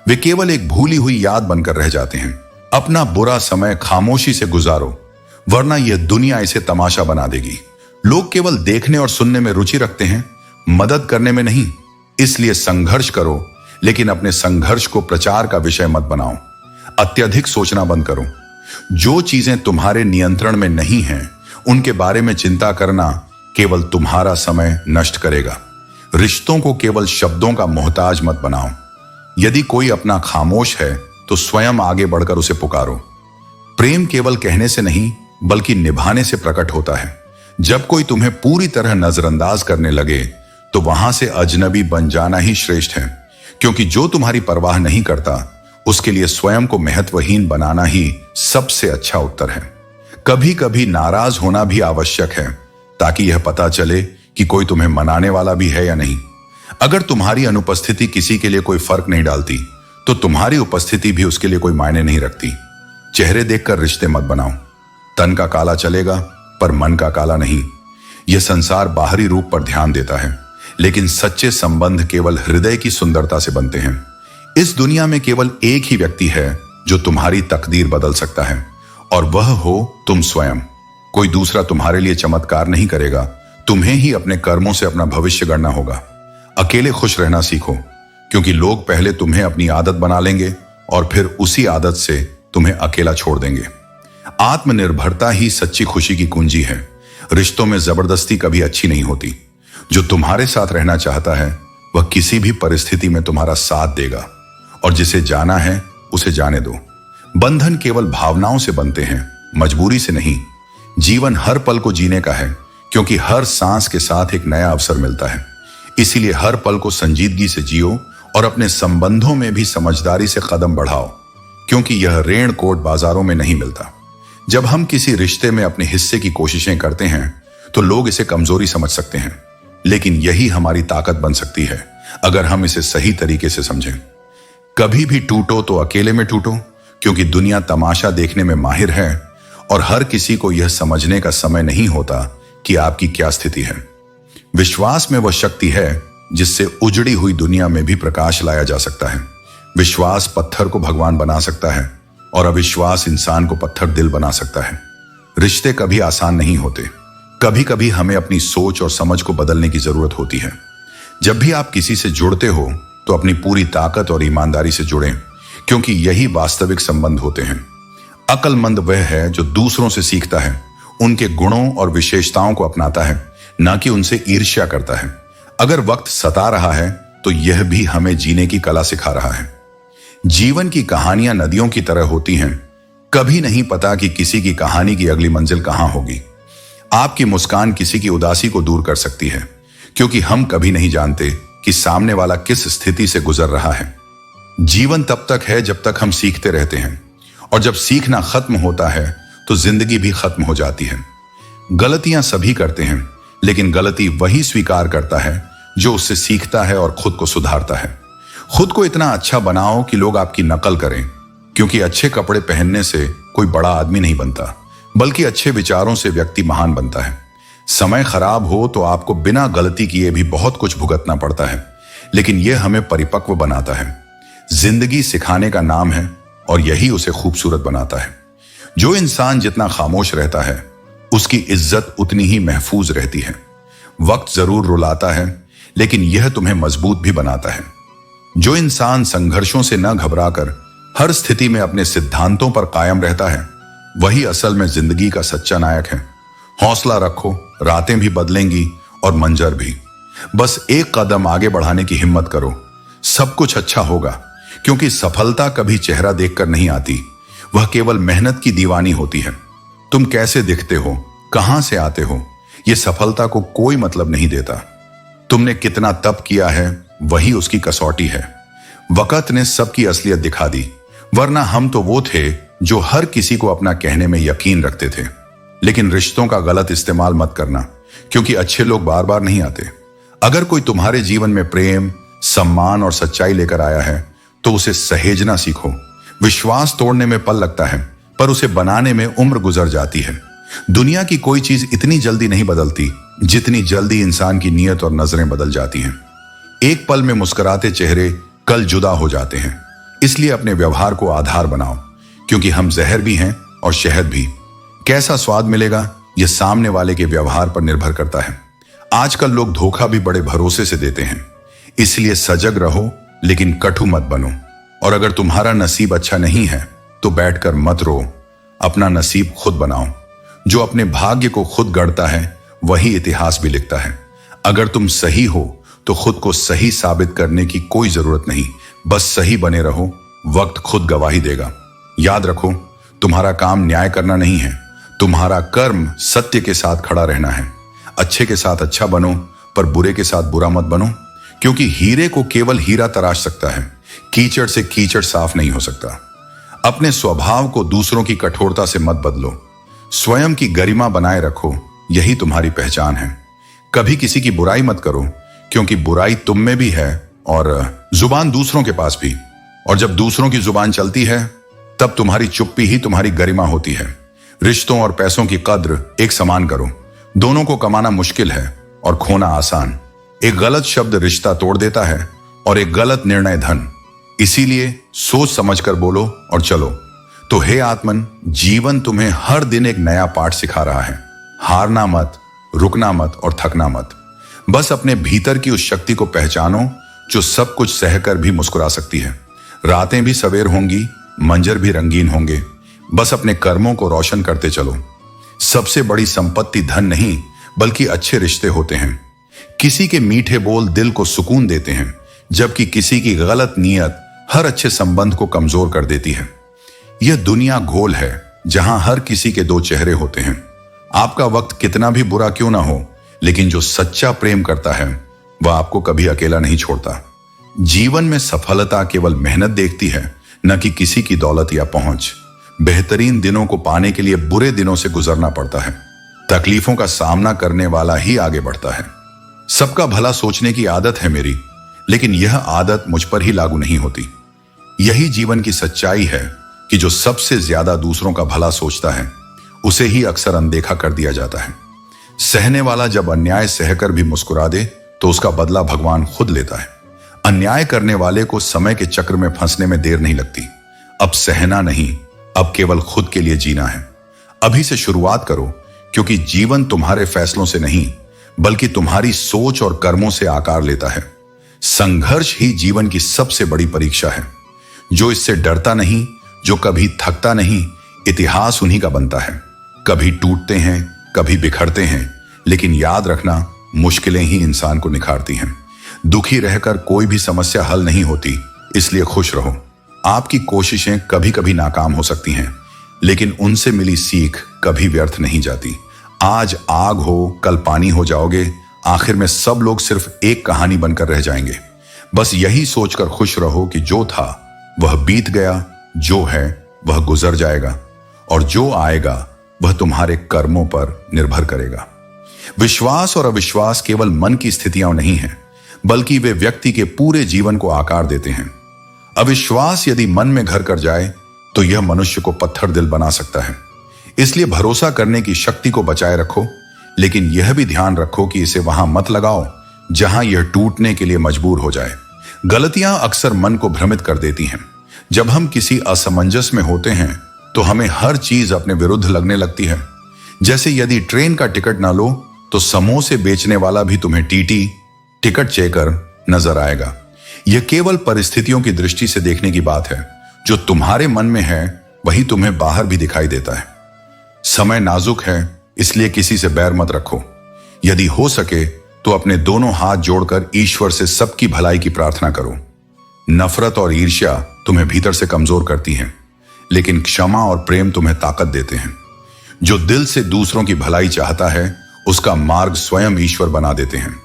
वे केवल एक भूली हुई याद बनकर रह जाते हैं। अपना बुरा समय खामोशी से गुजारो, वरना यह दुनिया इसे तमाशा बना देगी। लोग केवल देखने और सुनने में रुचि रखते हैं, मदद करने में नहीं। इसलिए संघर्ष करो, लेकिन अपने संघर्ष को प्रचार का विषय मत बनाओ। अत्यधिक सोचना बंद करो। जो चीजें तुम्हारे नियंत्रण में नहीं हैं, उनके बारे में चिंता करना केवल तुम्हारा समय नष्ट करेगा। रिश्तों को केवल शब्दों का मोहताज मत बनाओ। यदि कोई अपना खामोश है, तो स्वयं आगे बढ़कर उसे पुकारो। प्रेम केवल कहने से नहीं, बल्कि निभाने से प्रकट होता है। जब कोई तुम्हें पूरी तरह नजरअंदाज करने लगे, तो वहां से अजनबी बन जाना ही श्रेष्ठ है, क्योंकि जो तुम्हारी परवाह नहीं करता, उसके लिए स्वयं को महत्वहीन बनाना ही सबसे अच्छा उत्तर है। कभी कभी नाराज होना भी आवश्यक है, ताकि यह पता चले कि कोई तुम्हें मनाने वाला भी है या नहीं। अगर तुम्हारी अनुपस्थिति किसी के लिए कोई फर्क नहीं डालती, तो तुम्हारी उपस्थिति भी उसके लिए कोई मायने नहीं रखती। चेहरे देखकर रिश्ते मत बनाओ। तन का काला चलेगा, पर मन का काला नहीं। यह संसार बाहरी रूप पर ध्यान देता है, लेकिन सच्चे संबंध केवल हृदय की सुंदरता से बनते हैं। इस दुनिया में केवल एक ही व्यक्ति है जो तुम्हारी तकदीर बदल सकता है, और वह हो तुम स्वयं। कोई दूसरा तुम्हारे लिए चमत्कार नहीं करेगा। तुम्हें ही अपने कर्मों से अपना भविष्य गढ़ना होगा। अकेले खुश रहना सीखो, क्योंकि लोग पहले तुम्हें अपनी आदत बना लेंगे और फिर उसी आदत से तुम्हें अकेला छोड़ देंगे। आत्मनिर्भरता ही सच्ची खुशी की कुंजी है। रिश्तों में जबरदस्ती कभी अच्छी नहीं होती। जो तुम्हारे साथ रहना चाहता है, वह किसी भी परिस्थिति में तुम्हारा साथ देगा, और जिसे जाना है उसे जाने दो। बंधन केवल भावनाओं से बनते हैं, मजबूरी से नहीं। जीवन हर पल को जीने का है, क्योंकि हर सांस के साथ एक नया अवसर मिलता है। इसीलिए हर पल को संजीदगी से जियो, और अपने संबंधों में भी समझदारी से कदम बढ़ाओ, क्योंकि यह रेण कोट बाजारों में नहीं मिलता। जब हम किसी रिश्ते में अपने हिस्से की कोशिशें करते हैं, तो लोग इसे कमजोरी समझ सकते हैं, लेकिन यही हमारी ताकत बन सकती है, अगर हम इसे सही तरीके से समझें। कभी भी टूटो तो अकेले में टूटो, क्योंकि दुनिया तमाशा देखने में माहिर है, और हर किसी को यह समझने का समय नहीं होता कि आपकी क्या स्थिति है। विश्वास में वह शक्ति है जिससे उजड़ी हुई दुनिया में भी प्रकाश लाया जा सकता है। विश्वास पत्थर को भगवान बना सकता है, और अविश्वास इंसान को पत्थर दिल बना सकता है। रिश्ते कभी आसान नहीं होते। कभी कभी हमें अपनी सोच और समझ को बदलने की जरूरत होती है। जब भी आप किसी से जुड़ते हो, तो अपनी पूरी ताकत और ईमानदारी से जुड़ें, क्योंकि यही वास्तविक संबंध होते हैं। अक्लमंद वह है जो दूसरों से सीखता है, उनके गुणों और विशेषताओं को अपनाता है, ना कि उनसे ईर्ष्या करता है। अगर वक्त सता रहा है, तो यह भी हमें जीने की कला सिखा रहा है। जीवन की कहानियां नदियों की तरह होती हैं। कभी नहीं पता कि किसी की कहानी की अगली मंजिल कहां होगी। आपकी मुस्कान किसी की उदासी को दूर कर सकती है, क्योंकि हम कभी नहीं जानते कि सामने वाला किस स्थिति से गुजर रहा है। जीवन तब तक है जब तक हम सीखते रहते हैं, और जब सीखना खत्म होता है, तो जिंदगी भी खत्म हो जाती है। गलतियां सभी करते हैं, लेकिन गलती वही स्वीकार करता है जो उससे सीखता है और खुद को सुधारता है। खुद को इतना अच्छा बनाओ कि लोग आपकी नकल करें, क्योंकि अच्छे कपड़े पहनने से कोई बड़ा आदमी नहीं बनता, बल्कि अच्छे विचारों से व्यक्ति महान बनता है। समय खराब हो तो आपको बिना गलती किए भी बहुत कुछ भुगतना पड़ता है, लेकिन यह हमें परिपक्व बनाता है। जिंदगी सिखाने का नाम है, और यही उसे खूबसूरत बनाता है। जो इंसान जितना खामोश रहता है, उसकी इज्जत उतनी ही महफूज रहती है। वक्त जरूर रुलाता है, लेकिन यह तुम्हें मजबूत भी बनाता है। जो इंसान संघर्षों से न घबराकर हर स्थिति में अपने सिद्धांतों पर कायम रहता है, वही असल में जिंदगी का सच्चा नायक है। हौसला रखो, रातें भी बदलेंगी और मंजर भी। बस एक कदम आगे बढ़ाने की हिम्मत करो, सब कुछ अच्छा होगा। क्योंकि सफलता कभी चेहरा देखकर नहीं आती, वह केवल मेहनत की दीवानी होती है। तुम कैसे दिखते हो, कहां से आते हो, यह सफलता को कोई मतलब नहीं देता। तुमने कितना तप किया है, वही उसकी कसौटी है। वक्त ने सबकी असलियत दिखा दी, वरना हम तो वो थे जो हर किसी को अपना कहने में यकीन रखते थे। लेकिन रिश्तों का गलत इस्तेमाल मत करना, क्योंकि अच्छे लोग बार बार नहीं आते। अगर कोई तुम्हारे जीवन में प्रेम, सम्मान और सच्चाई लेकर आया है, तो उसे सहेजना सीखो। विश्वास तोड़ने में पल लगता है, पर उसे बनाने में उम्र गुजर जाती है। दुनिया की कोई चीज इतनी जल्दी नहीं बदलती जितनी जल्दी इंसान की नीयत और नजरें बदल जाती हैं। एक पल में मुस्कुराते चेहरे कल जुदा हो जाते हैं। इसलिए अपने व्यवहार को आधार बनाओ, क्योंकि हम जहर भी हैं और शहद भी। कैसा स्वाद मिलेगा, यह सामने वाले के व्यवहार पर निर्भर करता है। आजकल लोग धोखा भी बड़े भरोसे से देते हैं। इसलिए सजग रहो, लेकिन कटु मत बनो। और अगर तुम्हारा नसीब अच्छा नहीं है, तो बैठकर मत रो, अपना नसीब खुद बनाओ। जो अपने भाग्य को खुद गढ़ता है, वही इतिहास भी लिखता है। अगर तुम सही हो, तो खुद को सही साबित करने की कोई जरूरत नहीं, बस सही बने रहो, वक्त खुद गवाही देगा। याद रखो, तुम्हारा काम न्याय करना नहीं है, तुम्हारा कर्म सत्य के साथ खड़ा रहना है। अच्छे के साथ अच्छा बनो, पर बुरे के साथ बुरा मत बनो, क्योंकि हीरे को केवल हीरा तराश सकता है, कीचड़ से कीचड़ साफ नहीं हो सकता। अपने स्वभाव को दूसरों की कठोरता से मत बदलो, स्वयं की गरिमा बनाए रखो, यही तुम्हारी पहचान है। कभी किसी की बुराई मत करो, क्योंकि बुराई तुम में भी है और जुबान दूसरों के पास भी। और जब दूसरों की जुबान चलती है, तब तुम्हारी चुप्पी ही तुम्हारी गरिमा होती है। रिश्तों और पैसों की कद्र एक समान करो। दोनों को कमाना मुश्किल है और खोना आसान। एक गलत शब्द रिश्ता तोड़ देता है और एक गलत निर्णय धन। इसीलिए सोच समझकर बोलो और चलो। तो हे आत्मन, जीवन तुम्हें हर दिन एक नया पाठ सिखा रहा है। हारना मत, रुकना मत और थकना मत। बस अपने भीतर की उस शक्ति को पहचानो जो सब कुछ सहकर भी मुस्कुरा सकती है। रातें भी सवेर होंगी, मंजर भी रंगीन होंगे। बस अपने कर्मों को रोशन करते चलो। सबसे बड़ी संपत्ति धन नहीं, बल्कि अच्छे रिश्ते होते हैं। किसी के मीठे बोल दिल को सुकून देते हैं, जबकि किसी की गलत नीयत हर अच्छे संबंध को कमजोर कर देती है। यह दुनिया गोल है, जहां हर किसी के दो चेहरे होते हैं। आपका वक्त कितना भी बुरा क्यों ना हो, लेकिन जो सच्चा प्रेम करता है, वह आपको कभी अकेला नहीं छोड़ता। जीवन में सफलता केवल मेहनत देखती है, न कि किसी की दौलत या पहुंच। बेहतरीन दिनों को पाने के लिए बुरे दिनों से गुजरना पड़ता है। तकलीफों का सामना करने वाला ही आगे बढ़ता है। सबका भला सोचने की आदत है मेरी, लेकिन यह आदत मुझ पर ही लागू नहीं होती। यही जीवन की सच्चाई है कि जो सबसे ज्यादा दूसरों का भला सोचता है, उसे ही अक्सर अनदेखा कर दिया जाता है। सहने वाला जब अन्याय सहकर भी मुस्कुरा दे, तो उसका बदला भगवान खुद लेता है। अन्याय करने वाले को समय के चक्र में फंसने में देर नहीं लगती। अब सहना नहीं, अब केवल खुद के लिए जीना है। अभी से शुरुआत करो, क्योंकि जीवन तुम्हारे फैसलों से नहीं, बल्कि तुम्हारी सोच और कर्मों से आकार लेता है। संघर्ष ही जीवन की सबसे बड़ी परीक्षा है। जो इससे डरता नहीं, जो कभी थकता नहीं, इतिहास उन्हीं का बनता है। कभी टूटते हैं, कभी बिखरते हैं, लेकिन याद रखना, मुश्किलें ही इंसान को निखारती हैं। दुखी रहकर कोई भी समस्या हल नहीं होती, इसलिए खुश रहो। आपकी कोशिशें कभी कभी नाकाम हो सकती हैं, लेकिन उनसे मिली सीख कभी व्यर्थ नहीं जाती। आज आग हो, कल पानी हो जाओगे। आखिर में सब लोग सिर्फ एक कहानी बनकर रह जाएंगे। बस यही सोचकर खुश रहो कि जो था वह बीत गया, जो है वह गुजर जाएगा, और जो आएगा वह तुम्हारे कर्मों पर निर्भर करेगा। विश्वास और अविश्वास केवल मन की स्थितियां नहीं हैं, बल्कि वे व्यक्ति के पूरे जीवन को आकार देते हैं। अविश्वास यदि मन में घर कर जाए, तो यह मनुष्य को पत्थर दिल बना सकता है। इसलिए भरोसा करने की शक्ति को बचाए रखो, लेकिन यह भी ध्यान रखो कि इसे वहां मत लगाओ जहां यह टूटने के लिए मजबूर हो जाए। गलतियां अक्सर मन को भ्रमित कर देती हैं। जब हम किसी असमंजस में होते हैं, तो हमें हर चीज अपने विरुद्ध लगने लगती है। जैसे यदि ट्रेन का टिकट ना लो, तो समोसे बेचने वाला भी तुम्हें टीटी टिकट चेकर नजर आएगा। यह केवल परिस्थितियों की दृष्टि से देखने की बात है। जो तुम्हारे मन में है वही तुम्हें बाहर भी दिखाई देता है। समय नाजुक है, इसलिए किसी से बैर मत रखो। यदि हो सके तो अपने दोनों हाथ जोड़कर ईश्वर से सबकी भलाई की प्रार्थना करो। नफरत और ईर्ष्या तुम्हें भीतर से कमजोर करती हैं, लेकिन क्षमा और प्रेम तुम्हें ताकत देते हैं। जो दिल से दूसरों की भलाई चाहता है उसका मार्ग स्वयं ईश्वर बना देते हैं।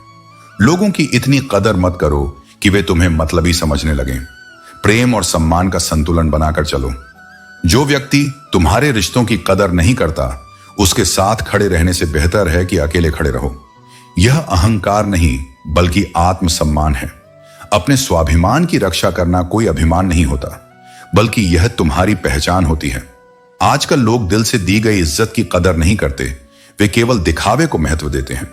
लोगों की इतनी कदर मत करो कि वे तुम्हें मतलबी समझने लगें। प्रेम और सम्मान का संतुलन बनाकर चलो। जो व्यक्ति तुम्हारे रिश्तों की कदर नहीं करता उसके साथ खड़े रहने से बेहतर है कि अकेले खड़े रहो। यह अहंकार नहीं बल्कि आत्मसम्मान है। अपने स्वाभिमान की रक्षा करना कोई अभिमान नहीं होता, बल्कि यह तुम्हारी पहचान होती है। आजकल लोग दिल से दी गई इज्जत की कदर नहीं करते, वे केवल दिखावे को महत्व देते हैं।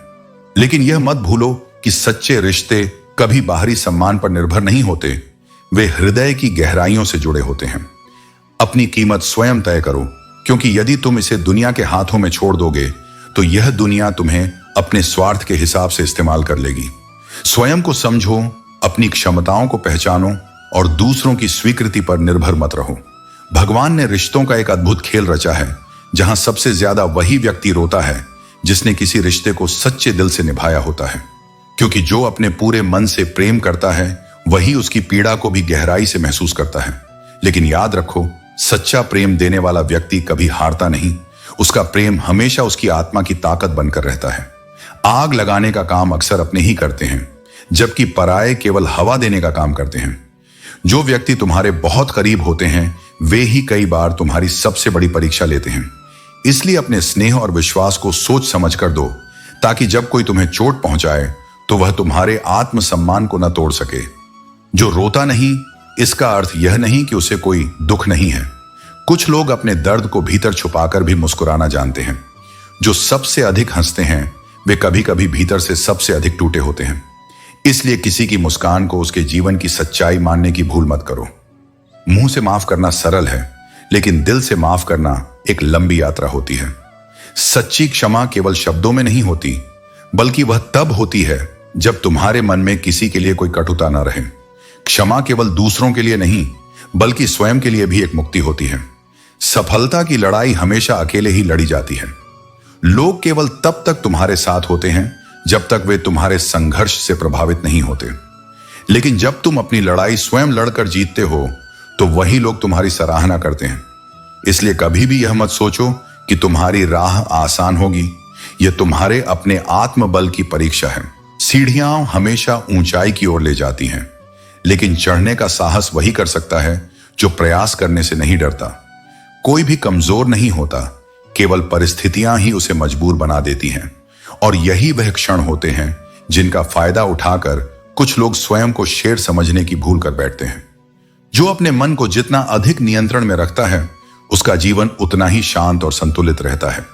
लेकिन यह मत भूलो कि सच्चे रिश्ते कभी बाहरी सम्मान पर निर्भर नहीं होते, वे हृदय की गहराइयों से जुड़े होते हैं। अपनी कीमत स्वयं तय करो, क्योंकि यदि तुम इसे दुनिया के हाथों में छोड़ दोगे तो यह दुनिया तुम्हें अपने स्वार्थ के हिसाब से इस्तेमाल कर लेगी। स्वयं को समझो, अपनी क्षमताओं को पहचानो और दूसरों की स्वीकृति पर निर्भर मत रहो। भगवान ने रिश्तों का एक अद्भुत खेल रचा है, जहां सबसे ज्यादा वही व्यक्ति रोता है जिसने किसी रिश्ते को सच्चे दिल से निभाया होता है। क्योंकि जो अपने पूरे मन से प्रेम करता है वही उसकी पीड़ा को भी गहराई से महसूस करता है। लेकिन याद रखो, सच्चा प्रेम देने वाला व्यक्ति कभी हारता नहीं। उसका प्रेम हमेशा उसकी आत्मा की ताकत बनकर रहता है। आग लगाने का काम अक्सर अपने ही करते हैं, जबकि पराये केवल हवा देने का काम करते हैं। जो व्यक्ति तुम्हारे बहुत करीब होते हैं वे ही कई बार तुम्हारी सबसे बड़ी परीक्षा लेते हैं। इसलिए अपने स्नेह और विश्वास को सोच समझ कर दो, ताकि जब कोई तुम्हें चोट पहुंचाए तो वह तुम्हारे आत्मसम्मान को न तोड़ सके। जो रोता नहीं, इसका अर्थ यह नहीं कि उसे कोई दुख नहीं है। कुछ लोग अपने दर्द को भीतर छुपाकर भी मुस्कुराना जानते हैं। जो सबसे अधिक हंसते हैं वे कभी कभी भीतर से सबसे अधिक टूटे होते हैं। इसलिए किसी की मुस्कान को उसके जीवन की सच्चाई मानने की भूल मत करो। मुंह से माफ करना सरल है, लेकिन दिल से माफ करना एक लंबी यात्रा होती है। सच्ची क्षमा केवल शब्दों में नहीं होती, बल्कि वह तब होती है जब तुम्हारे मन में किसी के लिए कोई कटुता न रहे। क्षमा केवल दूसरों के लिए नहीं, बल्कि स्वयं के लिए भी एक मुक्ति होती है। सफलता की लड़ाई हमेशा अकेले ही लड़ी जाती है। लोग केवल तब तक तुम्हारे साथ होते हैं जब तक वे तुम्हारे संघर्ष से प्रभावित नहीं होते। लेकिन जब तुम अपनी लड़ाई स्वयं लड़कर जीतते हो तो वही लोग तुम्हारी सराहना करते हैं। इसलिए कभी भी यह मत सोचो कि तुम्हारी राह आसान होगी। यह तुम्हारे अपने आत्मबल की परीक्षा है। सीढ़ियां हमेशा ऊंचाई की ओर ले जाती हैं, लेकिन चढ़ने का साहस वही कर सकता है जो प्रयास करने से नहीं डरता। कोई भी कमजोर नहीं होता, केवल परिस्थितियां ही उसे मजबूर बना देती हैं। और यही वह क्षण होते हैं जिनका फायदा उठाकर कुछ लोग स्वयं को शेर समझने की भूल कर बैठते हैं। जो अपने मन को जितना अधिक नियंत्रण में रखता है उसका जीवन उतना ही शांत और संतुलित रहता है,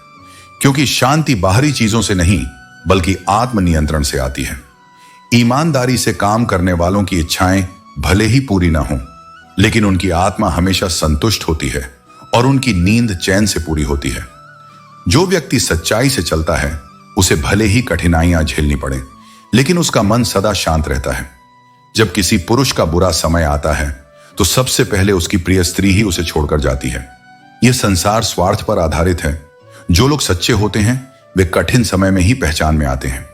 क्योंकि शांति बाहरी चीजों से नहीं बल्कि आत्मनियंत्रण से आती है। ईमानदारी से काम करने वालों की इच्छाएं भले ही पूरी ना हो, लेकिन उनकी आत्मा हमेशा संतुष्ट होती है और उनकी नींद चैन से पूरी होती है। जो व्यक्ति सच्चाई से चलता है उसे भले ही कठिनाइयां झेलनी पड़े, लेकिन उसका मन सदा शांत रहता है। जब किसी पुरुष का बुरा समय आता है तो सबसे पहले उसकी प्रिय स्त्री ही उसे छोड़कर जाती है। यह संसार स्वार्थ पर आधारित है। जो लोग सच्चे होते हैं वे कठिन समय में ही पहचान में आते हैं।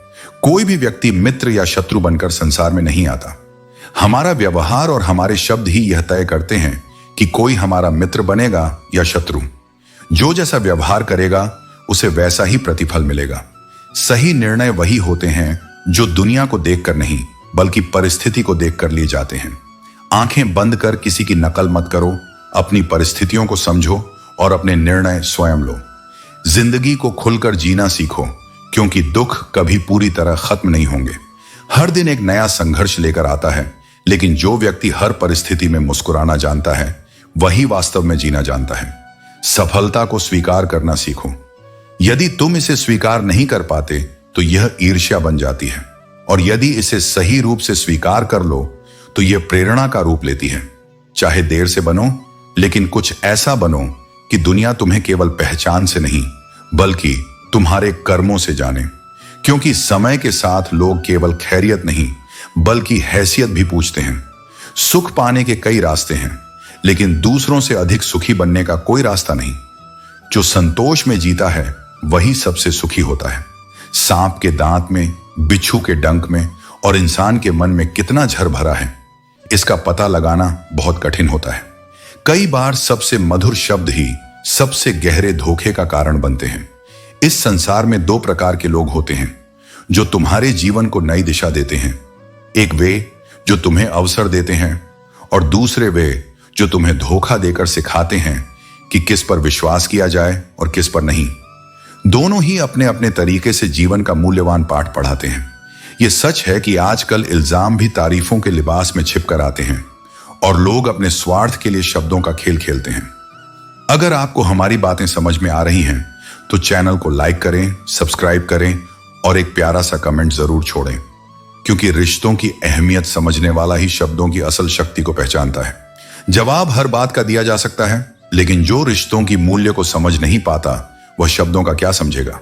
कोई भी व्यक्ति मित्र या शत्रु बनकर संसार में नहीं आता। हमारा व्यवहार और हमारे शब्द ही यह तय करते हैं कि कोई हमारा मित्र बनेगा या शत्रु। जो जैसा व्यवहार करेगा उसे वैसा ही प्रतिफल मिलेगा। सही निर्णय वही होते हैं जो दुनिया को देखकर नहीं बल्कि परिस्थिति को देखकर लिए जाते हैं। आंखें बंद कर किसी की नकल मत करो, अपनी परिस्थितियों को समझो और अपने निर्णय स्वयं लो। जिंदगी को खुलकर जीना सीखो, क्योंकि दुख कभी पूरी तरह खत्म नहीं होंगे। हर दिन एक नया संघर्ष लेकर आता है, लेकिन जो व्यक्ति हर परिस्थिति में मुस्कुराना जानता है वही वास्तव में जीना जानता है। सफलता को स्वीकार करना सीखो। यदि तुम इसे स्वीकार नहीं कर पाते तो यह ईर्ष्या बन जाती है, और यदि इसे सही रूप से स्वीकार कर लो तो यह प्रेरणा का रूप लेती है। चाहे देर से बनो, लेकिन कुछ ऐसा बनो कि दुनिया तुम्हें केवल पहचान से नहीं बल्कि तुम्हारे कर्मों से जाने। क्योंकि समय के साथ लोग केवल खैरियत नहीं बल्कि हैसियत भी पूछते हैं। सुख पाने के कई रास्ते हैं, लेकिन दूसरों से अधिक सुखी बनने का कोई रास्ता नहीं। जो संतोष में जीता है वही सबसे सुखी होता है। सांप के दांत में, बिच्छू के डंक में और इंसान के मन में कितना झर भरा है, इसका पता लगाना बहुत कठिन होता है। कई बार सबसे मधुर शब्द ही सबसे गहरे धोखे का कारण बनते हैं। इस संसार में दो प्रकार के लोग होते हैं जो तुम्हारे जीवन को नई दिशा देते हैं। एक वे जो तुम्हें अवसर देते हैं और दूसरे वे जो तुम्हें धोखा देकर सिखाते हैं कि किस पर विश्वास किया जाए और किस पर नहीं। दोनों ही अपने अपने तरीके से जीवन का मूल्यवान पाठ पढ़ाते हैं। यह सच है कि आजकल इल्जाम भी तारीफों के लिबास में छिपकर आते हैं और लोग अपने स्वार्थ के लिए शब्दों का खेल खेलते हैं। अगर आपको हमारी बातें समझ में आ रही हैं तो चैनल को लाइक करें, सब्सक्राइब करें और एक प्यारा सा कमेंट जरूर छोड़ें, क्योंकि रिश्तों की अहमियत समझने वाला ही शब्दों की असल शक्ति को पहचानता है। जवाब हर बात का दिया जा सकता है, लेकिन जो रिश्तों की मूल्य को समझ नहीं पाता वह शब्दों का क्या समझेगा।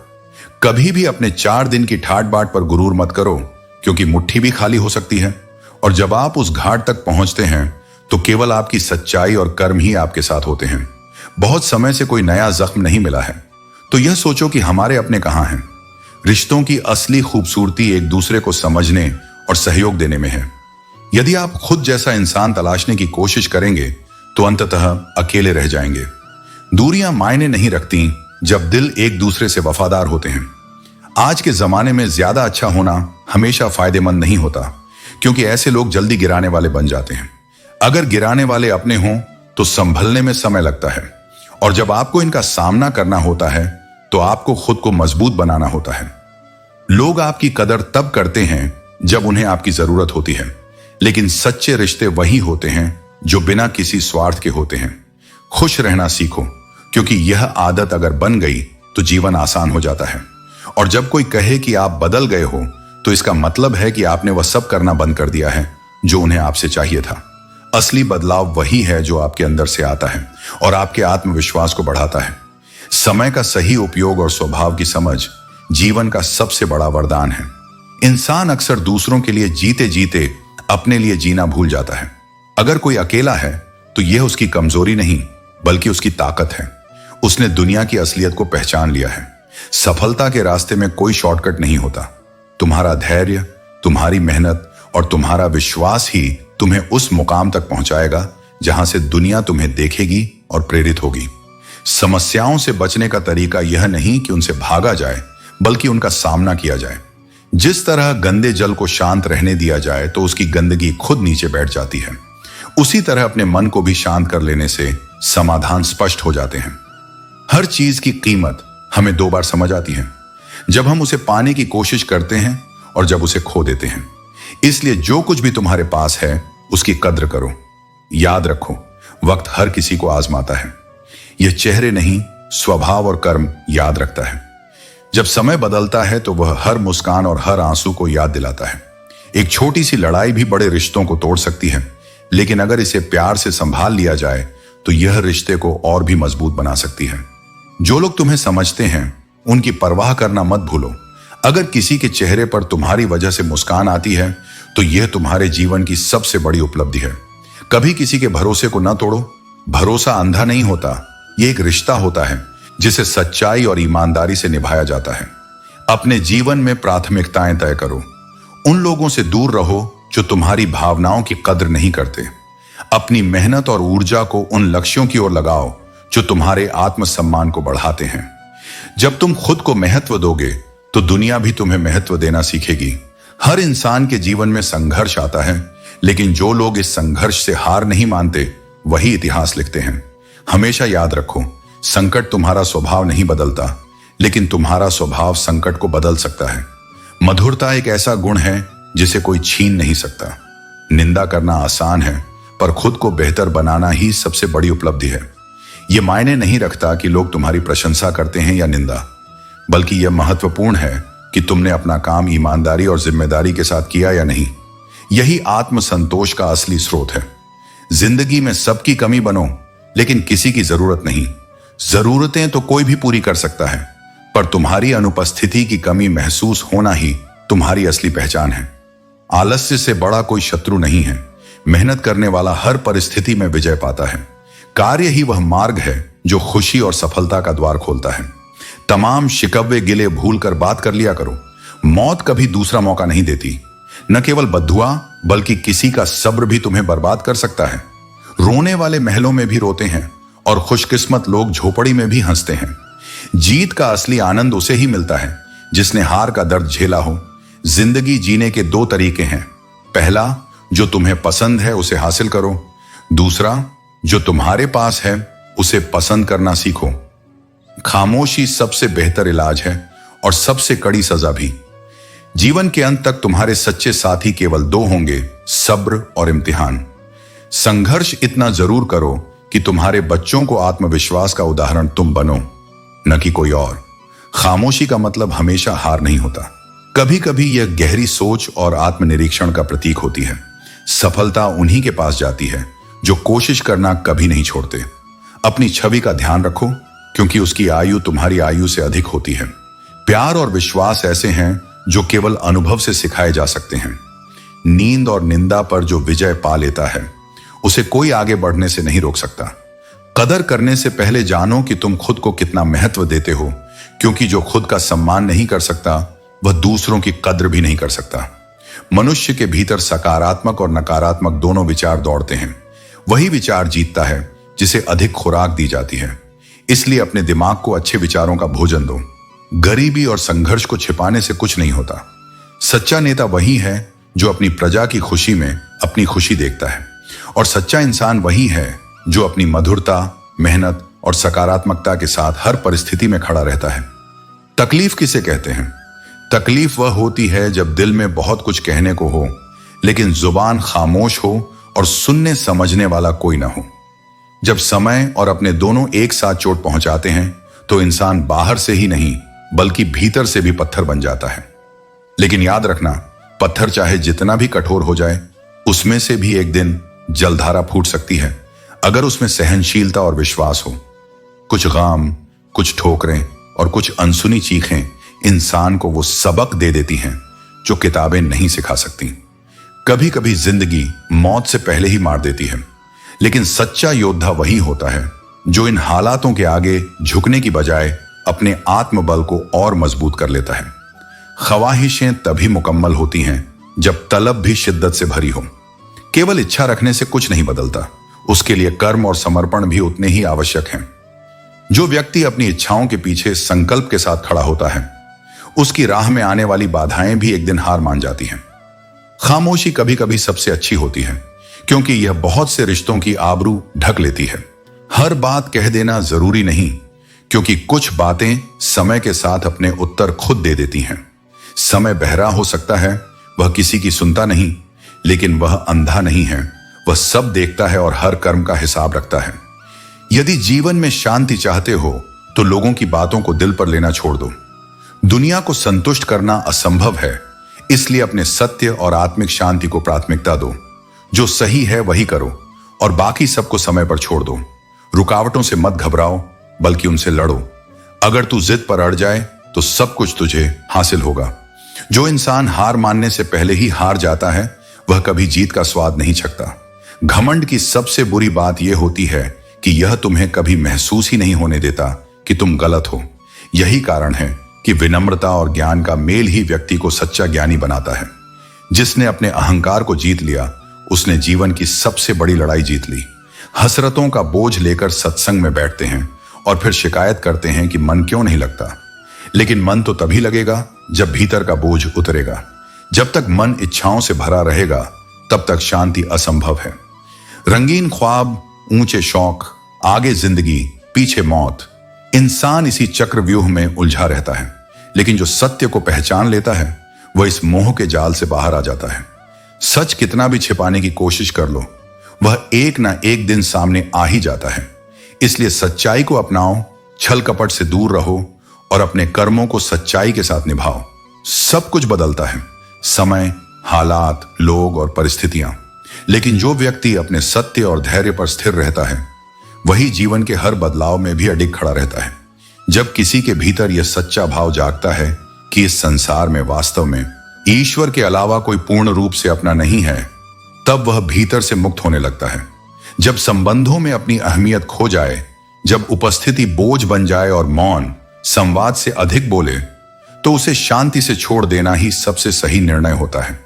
कभी भी अपने 4 दिन की ठाट बाट पर गुरूर मत करो, क्योंकि मुट्ठी भी खाली हो सकती है और जब आप उस घाट तक पहुंचते हैं तो केवल आपकी सच्चाई और कर्म ही आपके साथ होते हैं। बहुत समय से कोई नया जख्म नहीं मिला है तो यह सोचो कि हमारे अपने कहां हैं। रिश्तों की असली खूबसूरती एक दूसरे को समझने और सहयोग देने में है। यदि आप खुद जैसा इंसान तलाशने की कोशिश करेंगे तो अंततः अकेले रह जाएंगे। दूरियां मायने नहीं रखती जब दिल एक दूसरे से वफादार होते हैं। आज के जमाने में ज्यादा अच्छा होना हमेशा फायदेमंद नहीं होता, क्योंकि ऐसे लोग जल्दी गिराने वाले बन जाते हैं। अगर गिराने वाले अपने हों तो संभलने में समय लगता है, और जब आपको इनका सामना करना होता है तो आपको खुद को मजबूत बनाना होता है। लोग आपकी कदर तब करते हैं जब उन्हें आपकी जरूरत होती है, लेकिन सच्चे रिश्ते वही होते हैं जो बिना किसी स्वार्थ के होते हैं। खुश रहना सीखो, क्योंकि यह आदत अगर बन गई तो जीवन आसान हो जाता है। और जब कोई कहे कि आप बदल गए हो तो इसका मतलब है कि आपने वह सब करना बंद कर दिया है जो उन्हें आपसे चाहिए था। असली बदलाव वही है जो आपके अंदर से आता है और आपके आत्मविश्वास को बढ़ाता है। समय का सही उपयोग और स्वभाव की समझ जीवन का सबसे बड़ा वरदान है। इंसान अक्सर दूसरों के लिए जीते जीते अपने लिए जीना भूल जाता है। अगर कोई अकेला है तो यह उसकी कमजोरी नहीं बल्कि उसकी ताकत है। उसने दुनिया की असलियत को पहचान लिया है। सफलता के रास्ते में कोई शॉर्टकट नहीं होता। तुम्हारा धैर्य, तुम्हारी मेहनत और तुम्हारा विश्वास ही तुम्हें उस मुकाम तक पहुंचाएगा जहां से दुनिया तुम्हें देखेगी और प्रेरित होगी। समस्याओं से बचने का तरीका यह नहीं कि उनसे भागा जाए, बल्कि उनका सामना किया जाए। जिस तरह गंदे जल को शांत रहने दिया जाए तो उसकी गंदगी खुद नीचे बैठ जाती है, उसी तरह अपने मन को भी शांत कर लेने से समाधान स्पष्ट हो जाते हैं। हर चीज की कीमत हमें 2 बार समझ आती है, जब हम उसे पाने की कोशिश करते हैं और जब उसे खो देते हैं। इसलिए जो कुछ भी तुम्हारे पास है उसकी कद्र करो। याद रखो, वक्त हर किसी को आजमाता है। यह चेहरे नहीं, स्वभाव और कर्म याद रखता है। जब समय बदलता है तो वह हर मुस्कान और हर आंसू को याद दिलाता है। एक छोटी सी लड़ाई भी बड़े रिश्तों को तोड़ सकती है, लेकिन अगर इसे प्यार से संभाल लिया जाए तो यह रिश्ते को और भी मजबूत बना सकती है। जो लोग तुम्हें समझते हैं उनकी परवाह करना मत भूलो। अगर किसी के चेहरे पर तुम्हारी वजह से मुस्कान आती है तो यह तुम्हारे जीवन की सबसे बड़ी उपलब्धि है। कभी किसी के भरोसे को न तोड़ो। भरोसा अंधा नहीं होता, यह एक रिश्ता होता है जिसे सच्चाई और ईमानदारी से निभाया जाता है। अपने जीवन में प्राथमिकताएं तय करो। उन लोगों से दूर रहो जो तुम्हारी भावनाओं की कद्र नहीं करते। अपनी मेहनत और ऊर्जा को उन लक्ष्यों की ओर लगाओ जो तुम्हारे आत्मसम्मान को बढ़ाते हैं। जब तुम खुद को महत्व दोगे तो दुनिया भी तुम्हें महत्व देना सीखेगी। हर इंसान के जीवन में संघर्ष आता है, लेकिन जो लोग इस संघर्ष से हार नहीं मानते वही इतिहास लिखते हैं। हमेशा याद रखो, संकट तुम्हारा स्वभाव नहीं बदलता, लेकिन तुम्हारा स्वभाव संकट को बदल सकता है। मधुरता एक ऐसा गुण है जिसे कोई छीन नहीं सकता। निंदा करना आसान है, पर खुद को बेहतर बनाना ही सबसे बड़ी उपलब्धि है। यह मायने नहीं रखता कि लोग तुम्हारी प्रशंसा करते हैं या निंदा, बल्कि यह महत्वपूर्ण है कि तुमने अपना काम ईमानदारी और जिम्मेदारी के साथ किया या नहीं। यही आत्मसंतोष का असली स्रोत है। जिंदगी में सबकी कमी बनो, लेकिन किसी की जरूरत नहीं। जरूरतें तो कोई भी पूरी कर सकता है, पर तुम्हारी अनुपस्थिति की कमी महसूस होना ही तुम्हारी असली पहचान है। आलस्य से बड़ा कोई शत्रु नहीं है। मेहनत करने वाला हर परिस्थिति में विजय पाता है। कार्य ही वह मार्ग है जो खुशी और सफलता का द्वार खोलता है। तमाम शिकवे गिले भूल कर बात कर लिया करो। मौत कभी दूसरा मौका नहीं देती। न केवल बद्दुआ बल्कि किसी का सब्र भी तुम्हें बर्बाद कर सकता है। रोने वाले महलों में भी रोते हैं और खुशकिस्मत लोग झोपड़ी में भी हंसते हैं। जीत का असली आनंद उसे ही मिलता है जिसने हार का दर्द झेला हो। जिंदगी जीने के दो तरीके हैं। पहला, जो तुम्हें पसंद है उसे हासिल करो। दूसरा, जो तुम्हारे पास है उसे पसंद करना सीखो। खामोशी सबसे बेहतर इलाज है और सबसे कड़ी सजा भी। जीवन के अंत तक तुम्हारे सच्चे साथी केवल दो होंगे, सब्र और इम्तिहान। संघर्ष इतना जरूर करो कि तुम्हारे बच्चों को आत्मविश्वास का उदाहरण तुम बनो, न कि कोई और। खामोशी का मतलब हमेशा हार नहीं होता। कभी कभी यह गहरी सोच और आत्मनिरीक्षण का प्रतीक होती है। सफलता उन्हीं के पास जाती है जो कोशिश करना कभी नहीं छोड़ते। अपनी छवि का ध्यान रखो क्योंकि उसकी आयु तुम्हारी आयु से अधिक होती है। प्यार और विश्वास ऐसे हैं जो केवल अनुभव से सिखाए जा सकते हैं। नींद और निंदा पर जो विजय पा लेता है उसे कोई आगे बढ़ने से नहीं रोक सकता। कदर करने से पहले जानो कि तुम खुद को कितना महत्व देते हो, क्योंकि जो खुद का सम्मान नहीं कर सकता वह दूसरों की कद्र भी नहीं कर सकता। मनुष्य के भीतर सकारात्मक और नकारात्मक दोनों विचार दौड़ते हैं। वही विचार जीतता है जिसे अधिक खुराक दी जाती है। इसलिए अपने दिमाग को अच्छे विचारों का भोजन दो। गरीबी और संघर्ष को छिपाने से कुछ नहीं होता। सच्चा नेता वही है जो अपनी प्रजा की खुशी में अपनी खुशी देखता है, और सच्चा इंसान वही है जो अपनी मधुरता, मेहनत और सकारात्मकता के साथ हर परिस्थिति में खड़ा रहता है। तकलीफ किसे कहते हैं? तकलीफ वह होती है जब दिल में बहुत कुछ कहने को हो लेकिन जुबान खामोश हो और सुनने समझने वाला कोई ना हो। जब समय और अपने दोनों एक साथ चोट पहुंचाते हैं तो इंसान बाहर से ही नहीं बल्कि भीतर से भी पत्थर बन जाता है। लेकिन याद रखना, पत्थर चाहे जितना भी कठोर हो जाए उसमें से भी एक दिन जलधारा फूट सकती है अगर उसमें सहनशीलता और विश्वास हो। कुछ गम, कुछ ठोकरें और कुछ अनसुनी चीखें इंसान को वो सबक दे देती हैं जो किताबें नहीं सिखा सकती। कभी कभी जिंदगी मौत से पहले ही मार देती है, लेकिन सच्चा योद्धा वही होता है जो इन हालातों के आगे झुकने की बजाय अपने आत्मबल को और मजबूत कर लेता है। ख्वाहिशें तभी मुकम्मल होती हैं जब तलब भी शिद्दत से भरी हो। केवल इच्छा रखने से कुछ नहीं बदलता, उसके लिए कर्म और समर्पण भी उतने ही आवश्यक हैं। जो व्यक्ति अपनी इच्छाओं के पीछे संकल्प के साथ खड़ा होता है उसकी राह में आने वाली बाधाएं भी एक दिन हार मान जाती हैं। खामोशी कभी कभी सबसे अच्छी होती है क्योंकि यह बहुत से रिश्तों की आबरू ढक लेती है। हर बात कह देना जरूरी नहीं, क्योंकि कुछ बातें समय के साथ अपने उत्तर खुद दे देती हैं। समय बहरा हो सकता है, वह किसी की सुनता नहीं, लेकिन वह अंधा नहीं है। वह सब देखता है और हर कर्म का हिसाब रखता है। यदि जीवन में शांति चाहते हो तो लोगों की बातों को दिल पर लेना छोड़ दो। दुनिया को संतुष्ट करना असंभव है, इसलिए अपने सत्य और आत्मिक शांति को प्राथमिकता दो। जो सही है वही करो और बाकी सबको समय पर छोड़ दो। रुकावटों से मत घबराओ बल्कि उनसे लड़ो। अगर तू जिद पर अड़ जाए तो सब कुछ तुझे हासिल होगा। जो इंसान हार मानने से पहले ही हार जाता है वह कभी जीत का स्वाद नहीं चखता। घमंड की सबसे बुरी बात यह होती है कि यह तुम्हें कभी महसूस ही नहीं होने देता कि तुम गलत हो। यही कारण है कि विनम्रता और ज्ञान का मेल ही व्यक्ति को सच्चा ज्ञानी बनाता है। जिसने अपने अहंकार को जीत लिया उसने जीवन की सबसे बड़ी लड़ाई जीत ली। हसरतों का बोझ लेकर सत्संग में बैठते हैं और फिर शिकायत करते हैं कि मन क्यों नहीं लगता। लेकिन मन तो तभी लगेगा जब भीतर का बोझ उतरेगा। जब तक मन इच्छाओं से भरा रहेगा तब तक शांति असंभव है। रंगीन ख्वाब, ऊंचे शौक, आगे जिंदगी, पीछे मौत। इंसान इसी चक्रव्यूह में उलझा रहता है, लेकिन जो सत्य को पहचान लेता है वह इस मोह के जाल से बाहर आ जाता है। सच कितना भी छिपाने की कोशिश कर लो, वह एक ना एक दिन सामने आ ही जाता है। इसलिए सच्चाई को अपनाओ, छल कपट से दूर रहो और अपने कर्मों को सच्चाई के साथ निभाओ। सब कुछ बदलता है, समय, हालात, लोग और परिस्थितियां, लेकिन जो व्यक्ति अपने सत्य और धैर्य पर स्थिर रहता है वही जीवन के हर बदलाव में भी अडिग खड़ा रहता है। जब किसी के भीतर यह सच्चा भाव जागता है कि इस संसार में वास्तव में ईश्वर के अलावा कोई पूर्ण रूप से अपना नहीं है, तब वह भीतर से मुक्त होने लगता है। जब संबंधों में अपनी अहमियत खो जाए, जब उपस्थिति बोझ बन जाए और मौन संवाद से अधिक बोले, तो उसे शांति से छोड़ देना ही सबसे सही निर्णय होता है।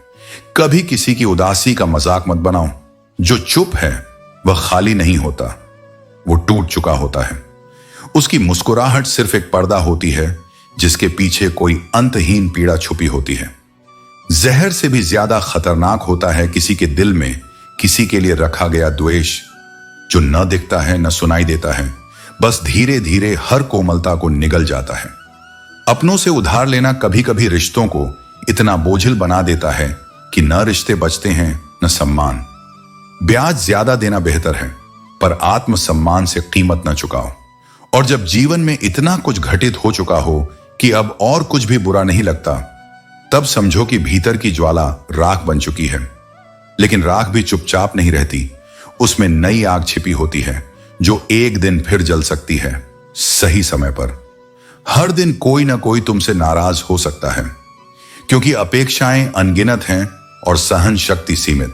कभी किसी की उदासी का मजाक मत बनाओ। जो चुप है वह खाली नहीं होता, वो टूट चुका होता है। उसकी मुस्कुराहट सिर्फ एक पर्दा होती है जिसके पीछे कोई अंतहीन पीड़ा छुपी होती है। जहर से भी ज्यादा खतरनाक होता है किसी के दिल में किसी के लिए रखा गया द्वेष, जो न दिखता है न सुनाई देता है, बस धीरे धीरे हर कोमलता को निगल जाता है। अपनों से उधार लेना कभी कभी रिश्तों को इतना बोझिल बना देता है कि न रिश्ते बचते हैं न सम्मान। ब्याज ज्यादा देना बेहतर है, पर आत्मसम्मान से कीमत न चुकाओ। और जब जीवन में इतना कुछ घटित हो चुका हो कि अब और कुछ भी बुरा नहीं लगता, तब समझो कि भीतर की ज्वाला राख बन चुकी है। लेकिन राख भी चुपचाप नहीं रहती, उसमें नई आग छिपी होती है जो एक दिन फिर जल सकती है, सही समय पर। हर दिन कोई ना कोई तुमसे नाराज हो सकता है, क्योंकि अपेक्षाएं अनगिनत हैं और सहन शक्ति सीमित।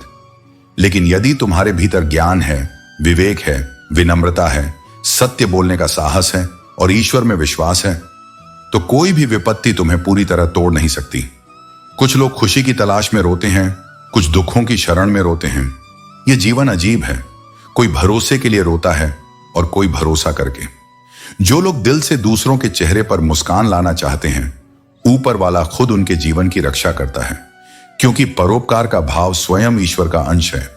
लेकिन यदि तुम्हारे भीतर ज्ञान है, विवेक है, विनम्रता है, सत्य बोलने का साहस है और ईश्वर में विश्वास है, तो कोई भी विपत्ति तुम्हें पूरी तरह तोड़ नहीं सकती। कुछ लोग खुशी की तलाश में रोते हैं, कुछ दुखों की शरण में रोते हैं। यह जीवन अजीब है। कोई भरोसे के लिए रोता है और कोई भरोसा करके। जो लोग दिल से दूसरों के चेहरे पर मुस्कान लाना चाहते हैं, ऊपर वाला खुद उनके जीवन की रक्षा करता है, क्योंकि परोपकार का भाव स्वयं ईश्वर का अंश है।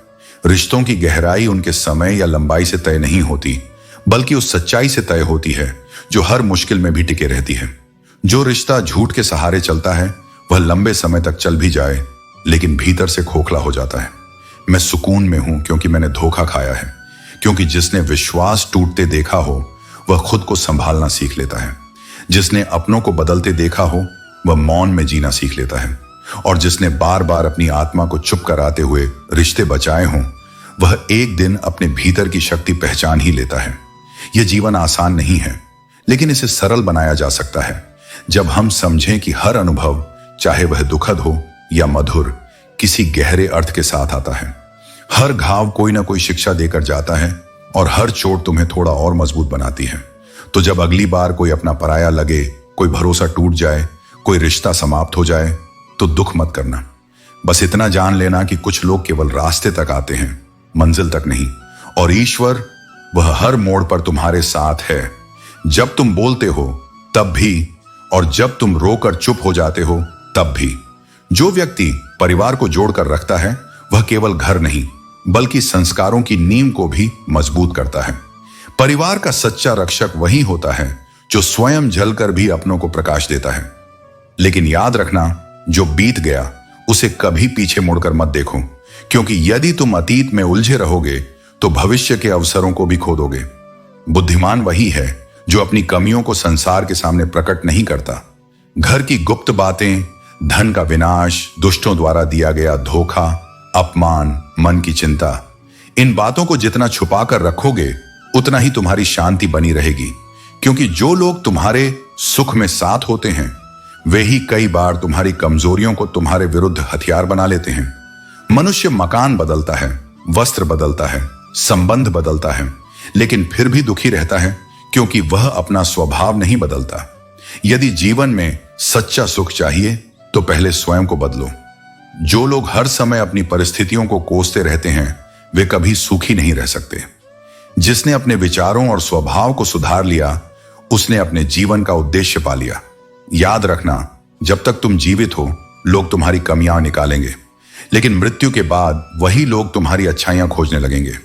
रिश्तों की गहराई उनके समय या लंबाई से तय नहीं होती, बल्कि उस सच्चाई से तय होती है जो हर मुश्किल में भी टिके रहती है। जो रिश्ता झूठ के सहारे चलता है वह लंबे समय तक चल भी जाए, लेकिन भीतर से खोखला हो जाता है। मैं सुकून में हूं क्योंकि मैंने धोखा खाया है, क्योंकि जिसने विश्वास टूटते देखा हो वह खुद को संभालना सीख लेता है। जिसने अपनों को बदलते देखा हो वह मौन में जीना सीख लेता है, और जिसने बार बार अपनी आत्मा को चुप कराते हुए रिश्ते बचाए हों, वह एक दिन अपने भीतर की शक्ति पहचान ही लेता है। यह जीवन आसान नहीं है, लेकिन इसे सरल बनाया जा सकता है जब हम समझें कि हर अनुभव, चाहे वह दुखद हो या मधुर, किसी गहरे अर्थ के साथ आता है। हर घाव कोई ना कोई शिक्षा देकर जाता है और हर चोट तुम्हें थोड़ा और मजबूत बनाती है। तो जब अगली बार कोई अपना पराया लगे, कोई भरोसा टूट जाए, कोई रिश्ता समाप्त हो जाए, तो दुख मत करना। बस इतना जान लेना कि कुछ लोग केवल रास्ते तक आते हैं, मंजिल तक नहीं। और ईश्वर वह हर मोड़ पर तुम्हारे साथ है। जब तुम बोलते हो तब भी, और जब तुम रोकर चुप हो जाते हो तब भी। जो व्यक्ति परिवार को जोड़कर रखता है वह केवल घर नहीं, बल्कि संस्कारों की नींव को भी मजबूत करता है। परिवार का सच्चा रक्षक वही होता है जो स्वयं जलकर भी अपनों को प्रकाश देता है। लेकिन याद रखना, जो बीत गया उसे कभी पीछे मुड़कर मत देखो, क्योंकि यदि तुम अतीत में उलझे रहोगे तो भविष्य के अवसरों को भी खो दोगे। बुद्धिमान वही है जो अपनी कमियों को संसार के सामने प्रकट नहीं करता। घर की गुप्त बातें, धन का विनाश, दुष्टों द्वारा दिया गया धोखा, अपमान, मन की चिंता, इन बातों को जितना छुपा कर रखोगे उतना ही तुम्हारी शांति बनी रहेगी। क्योंकि जो लोग तुम्हारे सुख में साथ होते हैं वे ही कई बार तुम्हारी कमजोरियों को तुम्हारे विरुद्ध हथियार बना लेते हैं। मनुष्य मकान बदलता है, वस्त्र बदलता है, संबंध बदलता है, लेकिन फिर भी दुखी रहता है, क्योंकि वह अपना स्वभाव नहीं बदलता। यदि जीवन में सच्चा सुख चाहिए तो पहले स्वयं को बदलो। जो लोग हर समय अपनी परिस्थितियों को कोसते रहते हैं वे कभी सुखी नहीं रह सकते। जिसने अपने विचारों और स्वभाव को सुधार लिया उसने अपने जीवन का उद्देश्य पा लिया। याद रखना, जब तक तुम जीवित हो लोग तुम्हारी कमियां निकालेंगे, लेकिन मृत्यु के बाद वही लोग तुम्हारी अच्छाइयां खोजने लगेंगे।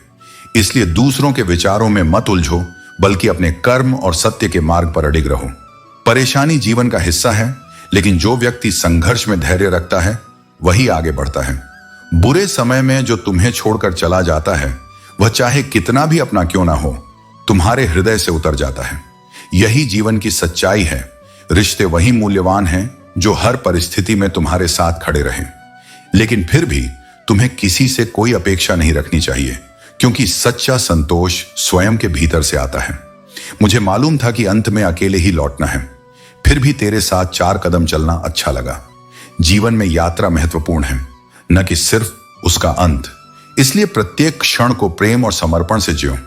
इसलिए दूसरों के विचारों में मत उलझो, बल्कि अपने कर्म और सत्य के मार्ग पर अडिग रहो। परेशानी जीवन का हिस्सा है, लेकिन जो व्यक्ति संघर्ष में धैर्य रखता है वही आगे बढ़ता है। बुरे समय में जो तुम्हें छोड़कर चला जाता है वह चाहे कितना भी अपना क्यों ना हो, तुम्हारे हृदय से उतर जाता है। यही जीवन की सच्चाई है। रिश्ते वही मूल्यवान हैं जो हर परिस्थिति में तुम्हारे साथ खड़े रहें। लेकिन फिर भी तुम्हें किसी से कोई अपेक्षा नहीं रखनी चाहिए, क्योंकि सच्चा संतोष स्वयं के भीतर से आता है। मुझे मालूम था कि अंत में अकेले ही लौटना है, फिर भी तेरे साथ 4 कदम चलना अच्छा लगा। जीवन में यात्रा महत्वपूर्ण है, न कि सिर्फ उसका अंत। इसलिए प्रत्येक क्षण को प्रेम और समर्पण से जियो।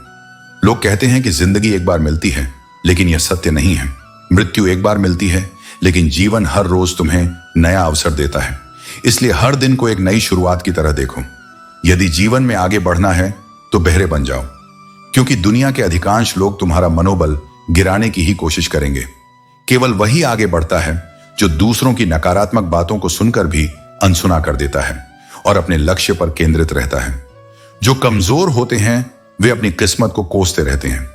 लोग कहते हैं कि जिंदगी एक बार मिलती है, लेकिन यह सत्य नहीं है। मृत्यु एक बार मिलती है, लेकिन जीवन हर रोज तुम्हें नया अवसर देता है। इसलिए हर दिन को एक नई शुरुआत की तरह देखो। यदि जीवन में आगे बढ़ना है तो बहरे बन जाओ, क्योंकि दुनिया के अधिकांश लोग तुम्हारा मनोबल गिराने की ही कोशिश करेंगे। केवल वही आगे बढ़ता है जो दूसरों की नकारात्मक बातों को सुनकर भी अनसुना कर देता है और अपने लक्ष्य पर केंद्रित रहता है। जो कमजोर होते हैं वे अपनी किस्मत को कोसते रहते हैं,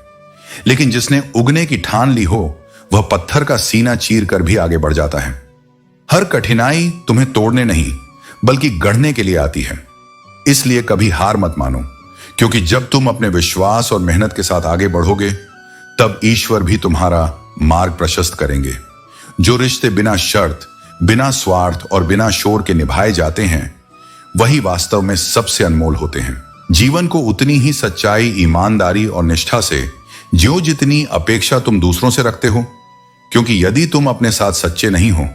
लेकिन जिसने उगने की ठान ली हो वह पत्थर का सीना चीर कर भी आगे बढ़ जाता है। हर कठिनाई तुम्हें तोड़ने नहीं बल्कि गढ़ने के लिए आती है। इसलिए कभी हार मत मानो, क्योंकि जब तुम अपने विश्वास और मेहनत के साथ आगे बढ़ोगे तब ईश्वर भी तुम्हारा मार्ग प्रशस्त करेंगे। जो रिश्ते बिना शर्त, बिना स्वार्थ और बिना शोर के निभाए जाते हैं वही वास्तव में सबसे अनमोल होते हैं। जीवन को उतनी ही सच्चाई, ईमानदारी और निष्ठा से जियो जितनी अपेक्षा तुम दूसरों से रखते हो, क्योंकि यदि तुम अपने साथ सच्चे नहीं हो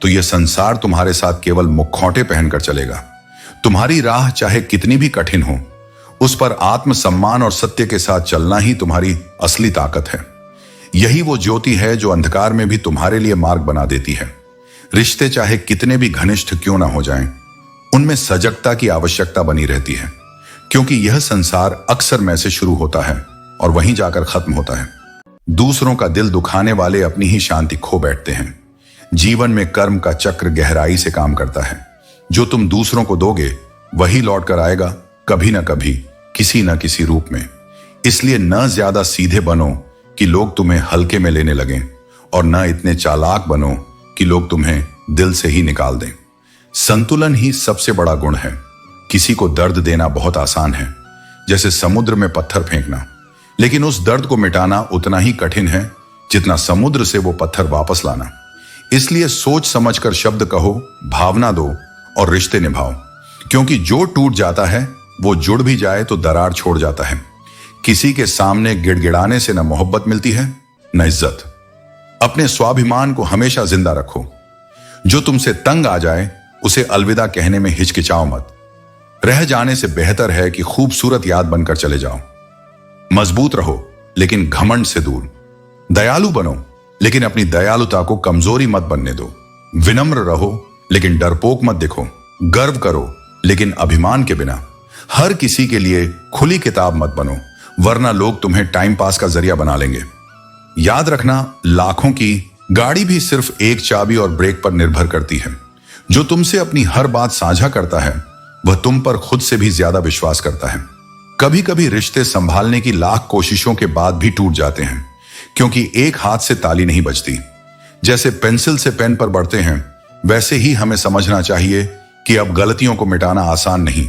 तो यह संसार तुम्हारे साथ केवल मुखौटे पहनकर चलेगा। तुम्हारी राह चाहे कितनी भी कठिन हो, उस पर आत्मसम्मान और सत्य के साथ चलना ही तुम्हारी असली ताकत है। यही वो ज्योति है जो अंधकार में भी तुम्हारे लिए मार्ग बना देती है। रिश्ते चाहे कितने भी घनिष्ठ क्यों ना हो जाएं, उनमें सजगता की आवश्यकता बनी रहती है, क्योंकि यह संसार अक्सर मैं से शुरू होता है और वहीं जाकर खत्म होता है। दूसरों का दिल दुखाने वाले अपनी ही शांति खो बैठते हैं। जीवन में कर्म का चक्र गहराई से काम करता है। जो तुम दूसरों को दोगे वही लौट कर आएगा, कभी ना कभी, किसी न किसी रूप में। इसलिए न ज्यादा सीधे बनो कि लोग तुम्हें हल्के में लेने लगें, और न इतने चालाक बनो कि लोग तुम्हें दिल से ही निकाल दें। संतुलन ही सबसे बड़ा गुण है। किसी को दर्द देना बहुत आसान है, जैसे समुद्र में पत्थर फेंकना, लेकिन उस दर्द को मिटाना उतना ही कठिन है जितना समुद्र से वो पत्थर वापस लाना। इसलिए सोच समझकर शब्द कहो, भावना दो और रिश्ते निभाओ, क्योंकि जो टूट जाता है वो जुड़ भी जाए तो दरार छोड़ जाता है। किसी के सामने गिड़गिड़ाने से न मोहब्बत मिलती है न इज्जत। अपने स्वाभिमान को हमेशा जिंदा रखो। जो तुमसे तंग आ जाए उसे अलविदा कहने में हिचकिचाओ मत। रह जाने से बेहतर है कि खूबसूरत याद बनकर चले जाओ। मजबूत रहो लेकिन घमंड से दूर। दयालु बनो लेकिन अपनी दयालुता को कमजोरी मत बनने दो। विनम्र रहो लेकिन डरपोक मत दिखो। गर्व करो लेकिन अभिमान के बिना। हर किसी के लिए खुली किताब मत बनो, वरना लोग तुम्हें टाइम पास का जरिया बना लेंगे। याद रखना, लाखों की गाड़ी भी सिर्फ एक चाबी और ब्रेक पर निर्भर करती है। जो तुमसे अपनी हर बात साझा करता है वह तुम पर खुद से भी ज्यादा विश्वास करता है। कभी कभी रिश्ते संभालने की लाख कोशिशों के बाद भी टूट जाते हैं, क्योंकि एक हाथ से ताली नहीं बजती। जैसे पेंसिल से पेन पर बढ़ते हैं, वैसे ही हमें समझना चाहिए कि अब गलतियों को मिटाना आसान नहीं।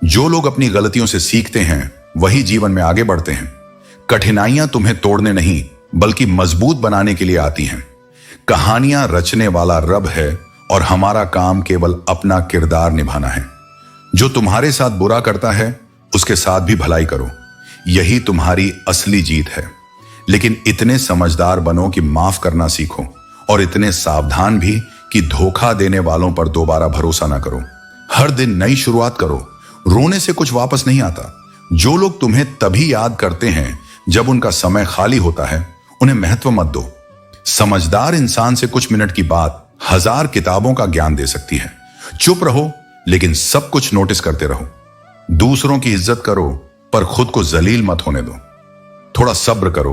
जो लोग अपनी गलतियों से सीखते हैं वही जीवन में आगे बढ़ते हैं। कठिनाइयां तुम्हें तोड़ने नहीं बल्कि मजबूत बनाने के लिए आती हैं। कहानियां रचने वाला रब है और हमारा काम केवल अपना किरदार निभाना है। जो तुम्हारे साथ बुरा करता है उसके साथ भी भलाई करो, यही तुम्हारी असली जीत है। लेकिन इतने समझदार बनो कि माफ करना सीखो, और इतने सावधान भी कि धोखा देने वालों पर दोबारा भरोसा ना करो। हर दिन नई शुरुआत करो। रोने से कुछ वापस नहीं आता। जो लोग तुम्हें तभी याद करते हैं जब उनका समय खाली होता है, उन्हें महत्व मत दो। समझदार इंसान से कुछ मिनट की बात 1000 किताबों का ज्ञान दे सकती है। चुप रहो लेकिन सब कुछ नोटिस करते रहो। दूसरों की इज्जत करो पर खुद को जलील मत होने दो। थोड़ा सब्र करो,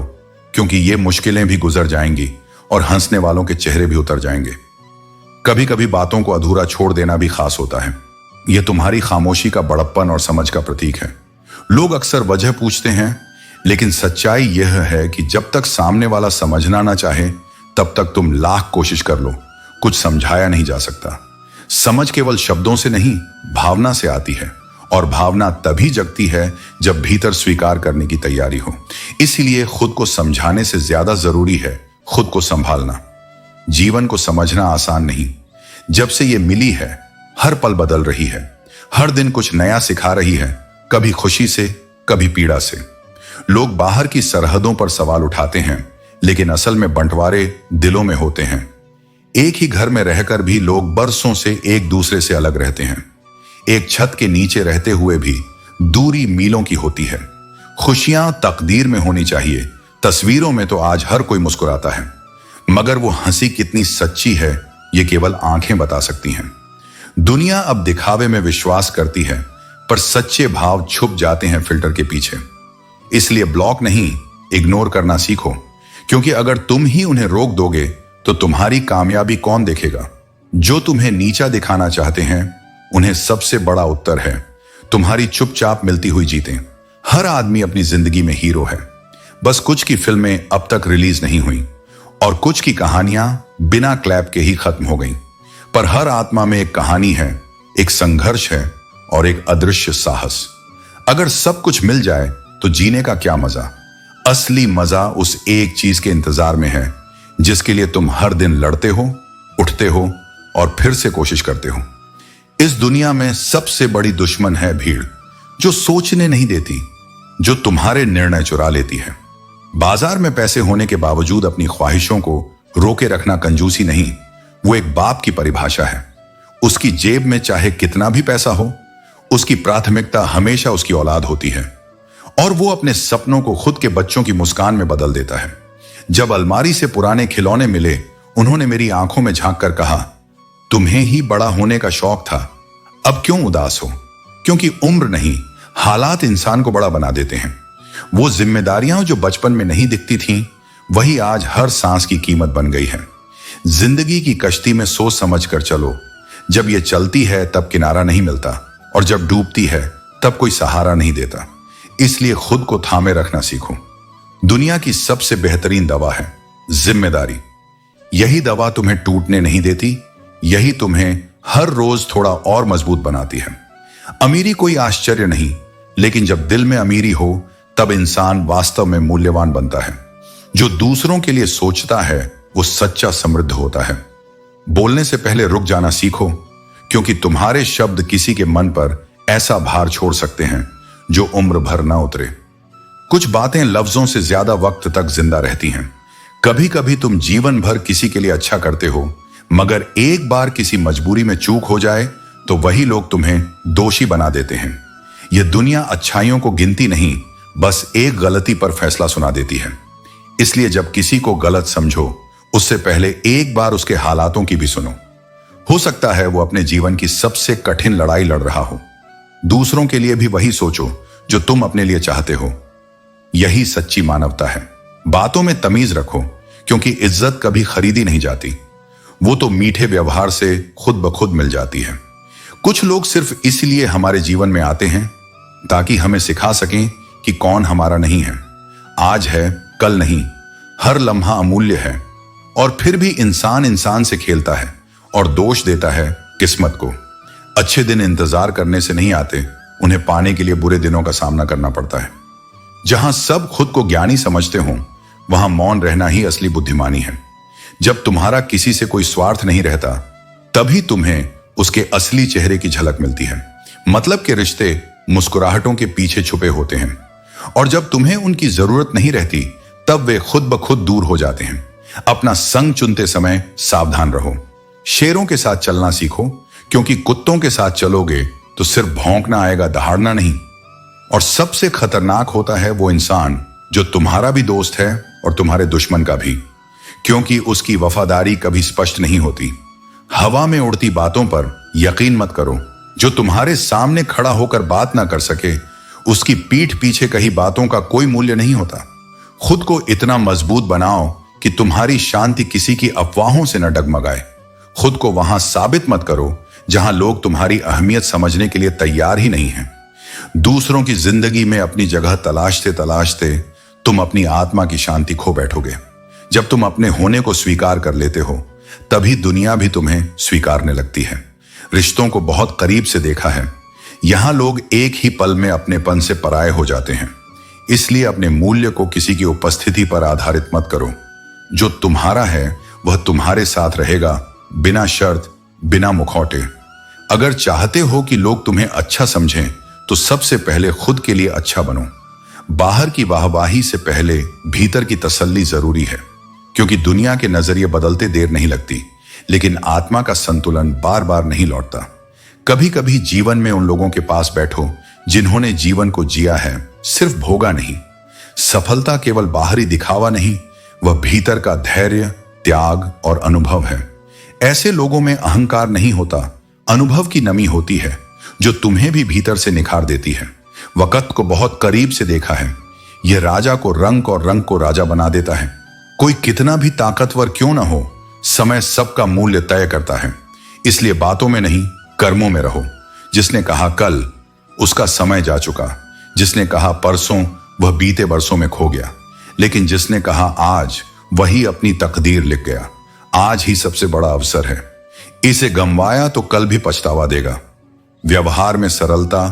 क्योंकि ये मुश्किलें भी गुजर जाएंगी और हंसने वालों के चेहरे भी उतर जाएंगे। कभी कभी बातों को अधूरा छोड़ देना भी खास होता है। यह तुम्हारी खामोशी का बड़प्पन और समझ का प्रतीक है। लोग अक्सर वजह पूछते हैं, लेकिन सच्चाई यह है कि जब तक सामने वाला समझना ना चाहे तब तक तुम लाख कोशिश कर लो, कुछ समझाया नहीं जा सकता। समझ केवल शब्दों से नहीं, भावना से आती है, और भावना तभी जगती है जब भीतर स्वीकार करने की तैयारी हो। इसीलिए खुद को समझाने से ज्यादा जरूरी है खुद को संभालना। जीवन को समझना आसान नहीं। जब से ये मिली है, हर पल बदल रही है। हर दिन कुछ नया सिखा रही है, कभी खुशी से, कभी पीड़ा से। लोग बाहर की सरहदों पर सवाल उठाते हैं, लेकिन असल में बंटवारे दिलों में होते हैं। एक ही घर में रहकर भी लोग बरसों से एक दूसरे से अलग रहते हैं। एक छत के नीचे रहते हुए भी दूरी मीलों की होती है। खुशियां तकदीर में होनी चाहिए, तस्वीरों में तो आज हर कोई मुस्कुराता है, मगर वो हंसी कितनी सच्ची है ये केवल आंखें बता सकती हैं। दुनिया अब दिखावे में विश्वास करती है, पर सच्चे भाव छुप जाते हैं फिल्टर के पीछे। इसलिए ब्लॉक नहीं, इग्नोर करना सीखो, क्योंकि अगर तुम ही उन्हें रोक दोगे तो तुम्हारी कामयाबी कौन देखेगा। जो तुम्हें नीचा दिखाना चाहते हैं उन्हें सबसे बड़ा उत्तर है तुम्हारी चुपचाप मिलती हुई जीतें। हर आदमी अपनी जिंदगी में हीरो है, बस कुछ की फिल्में अब तक रिलीज नहीं हुई और कुछ की कहानियां बिना क्लैप के ही खत्म हो गईं। पर हर आत्मा में एक कहानी है, एक संघर्ष है और एक अदृश्य साहस। अगर सब कुछ मिल जाए तो जीने का क्या मजा। असली मजा उस एक चीज के इंतजार में है जिसके लिए तुम हर दिन लड़ते हो, उठते हो और फिर से कोशिश करते हो। इस दुनिया में सबसे बड़ी दुश्मन है भीड़, जो सोचने नहीं देती, जो तुम्हारे निर्णय चुरा लेती है। बाजार में पैसे होने के बावजूद अपनी ख्वाहिशों को रोके रखना कंजूसी नहीं, वो एक बाप की परिभाषा है। उसकी जेब में चाहे कितना भी पैसा हो, उसकी प्राथमिकता हमेशा उसकी औलाद होती है और वो अपने सपनों को खुद के बच्चों की मुस्कान में बदल देता है। जब अलमारी से पुराने खिलौने मिले, उन्होंने मेरी आंखों में झांक कर कहा, तुम्हें ही बड़ा होने का शौक था, अब क्यों उदास हो। क्योंकि उम्र नहीं, हालात इंसान को बड़ा बना देते हैं। वो जिम्मेदारियां जो बचपन में नहीं दिखती थीं, वही आज हर सांस की कीमत बन गई है। जिंदगी की कश्ती में सोच समझ कर चलो। जब ये चलती है तब किनारा नहीं मिलता और जब डूबती है तब कोई सहारा नहीं देता। इसलिए खुद को थामे रखना सीखो। दुनिया की सबसे बेहतरीन दवा है जिम्मेदारी। यही दवा तुम्हें टूटने नहीं देती, यही तुम्हें हर रोज थोड़ा और मजबूत बनाती है। अमीरी कोई आश्चर्य नहीं, लेकिन जब दिल में अमीरी हो तब इंसान वास्तव में मूल्यवान बनता है। जो दूसरों के लिए सोचता है वो सच्चा समृद्ध होता है। बोलने से पहले रुक जाना सीखो, क्योंकि तुम्हारे शब्द किसी के मन पर ऐसा भार छोड़ सकते हैं जो उम्र भर ना उतरे। कुछ बातें लफ्जों से ज्यादा वक्त तक जिंदा रहती हैं। कभी कभी तुम जीवन भर किसी के लिए अच्छा करते हो, मगर एक बार किसी मजबूरी में चूक हो जाए तो वही लोग तुम्हें दोषी बना देते हैं। यह दुनिया अच्छाइयों को गिनती नहीं, बस एक गलती पर फैसला सुना देती है। इसलिए जब किसी को गलत समझो, उससे पहले एक बार उसके हालातों की भी सुनो। हो सकता है वो अपने जीवन की सबसे कठिन लड़ाई लड़ रहा हो। दूसरों के लिए भी वही सोचो जो तुम अपने लिए चाहते हो। यही सच्ची मानवता है। बातों में तमीज रखो, क्योंकि इज्जत कभी खरीदी नहीं जाती, वो तो मीठे व्यवहार से खुद ब खुद मिल जाती है। कुछ लोग सिर्फ इसलिए हमारे जीवन में आते हैं ताकि हमें सिखा सकें कि कौन हमारा नहीं है। आज है, कल नहीं। हर लम्हा अमूल्य है और फिर भी इंसान इंसान से खेलता है और दोष देता है किस्मत को। अच्छे दिन इंतजार करने से नहीं आते, उन्हें पाने के लिए बुरे दिनों का सामना करना पड़ता है। जहां सब खुद को ज्ञानी समझते हों, वहां मौन रहना ही असली बुद्धिमानी है। जब तुम्हारा किसी से कोई स्वार्थ नहीं रहता, तभी तुम्हें उसके असली चेहरे की झलक मिलती है। मतलब के रिश्ते मुस्कुराहटों के पीछे छुपे होते हैं और जब तुम्हें उनकी जरूरत नहीं रहती, तब वे खुद ब खुद दूर हो जाते हैं। अपना संग चुनते समय सावधान रहो। शेरों के साथ चलना सीखो, क्योंकि कुत्तों के साथ चलोगे तो सिर्फ भौंकना आएगा, दहाड़ना नहीं। और सबसे खतरनाक होता है वो इंसान जो तुम्हारा भी दोस्त है और तुम्हारे दुश्मन का भी, क्योंकि उसकी वफादारी कभी स्पष्ट नहीं होती। हवा में उड़ती बातों पर यकीन मत करो। जो तुम्हारे सामने खड़ा होकर बात ना कर सके, उसकी पीठ पीछे कही बातों का कोई मूल्य नहीं होता। खुद को इतना मजबूत बनाओ कि तुम्हारी शांति किसी की अफवाहों से न डगमगाए। खुद को वहां साबित मत करो जहां लोग तुम्हारी अहमियत समझने के लिए तैयार ही नहीं हैं। दूसरों की जिंदगी में अपनी जगह तलाशते तलाशते तुम अपनी आत्मा की शांति खो बैठोगे। जब तुम अपने होने को स्वीकार कर लेते हो, तभी दुनिया भी तुम्हें स्वीकारने लगती है। रिश्तों को बहुत करीब से देखा है। यहां लोग एक ही पल में अपनेपन से पराये हो जाते हैं। इसलिए अपने मूल्य को किसी की उपस्थिति पर आधारित मत करो। जो तुम्हारा है वह तुम्हारे साथ रहेगा, बिना शर्त, बिना मुखौटे। अगर चाहते हो कि लोग तुम्हें अच्छा समझें, तो सबसे पहले खुद के लिए अच्छा बनो। बाहर की वाहवाही से पहले भीतर की तसल्ली जरूरी है, क्योंकि दुनिया के नजरिए बदलते देर नहीं लगती, लेकिन आत्मा का संतुलन बार बार नहीं लौटता। कभी कभी जीवन में उन लोगों के पास बैठो जिन्होंने जीवन को जिया है, सिर्फ भोगा नहीं। सफलता केवल बाहरी दिखावा नहीं, वह भीतर का धैर्य, त्याग और अनुभव है। ऐसे लोगों में अहंकार नहीं होता, अनुभव की नमी होती है जो तुम्हें भी भीतर से निखार देती है। वक्त को बहुत करीब से देखा है, यह राजा को रंग और रंग को राजा बना देता है। कोई कितना भी ताकतवर क्यों ना हो, समय सबका मूल्य तय करता है। इसलिए बातों में नहीं, कर्मों में रहो। जिसने कहा कल, उसका समय जा चुका। जिसने कहा परसों, वह बीते बरसों में खो गया। लेकिन जिसने कहा आज, वही अपनी तकदीर लिख गया। आज ही सबसे बड़ा अवसर है, इसे गंवाया तो कल भी पछतावा देगा। व्यवहार में सरलता,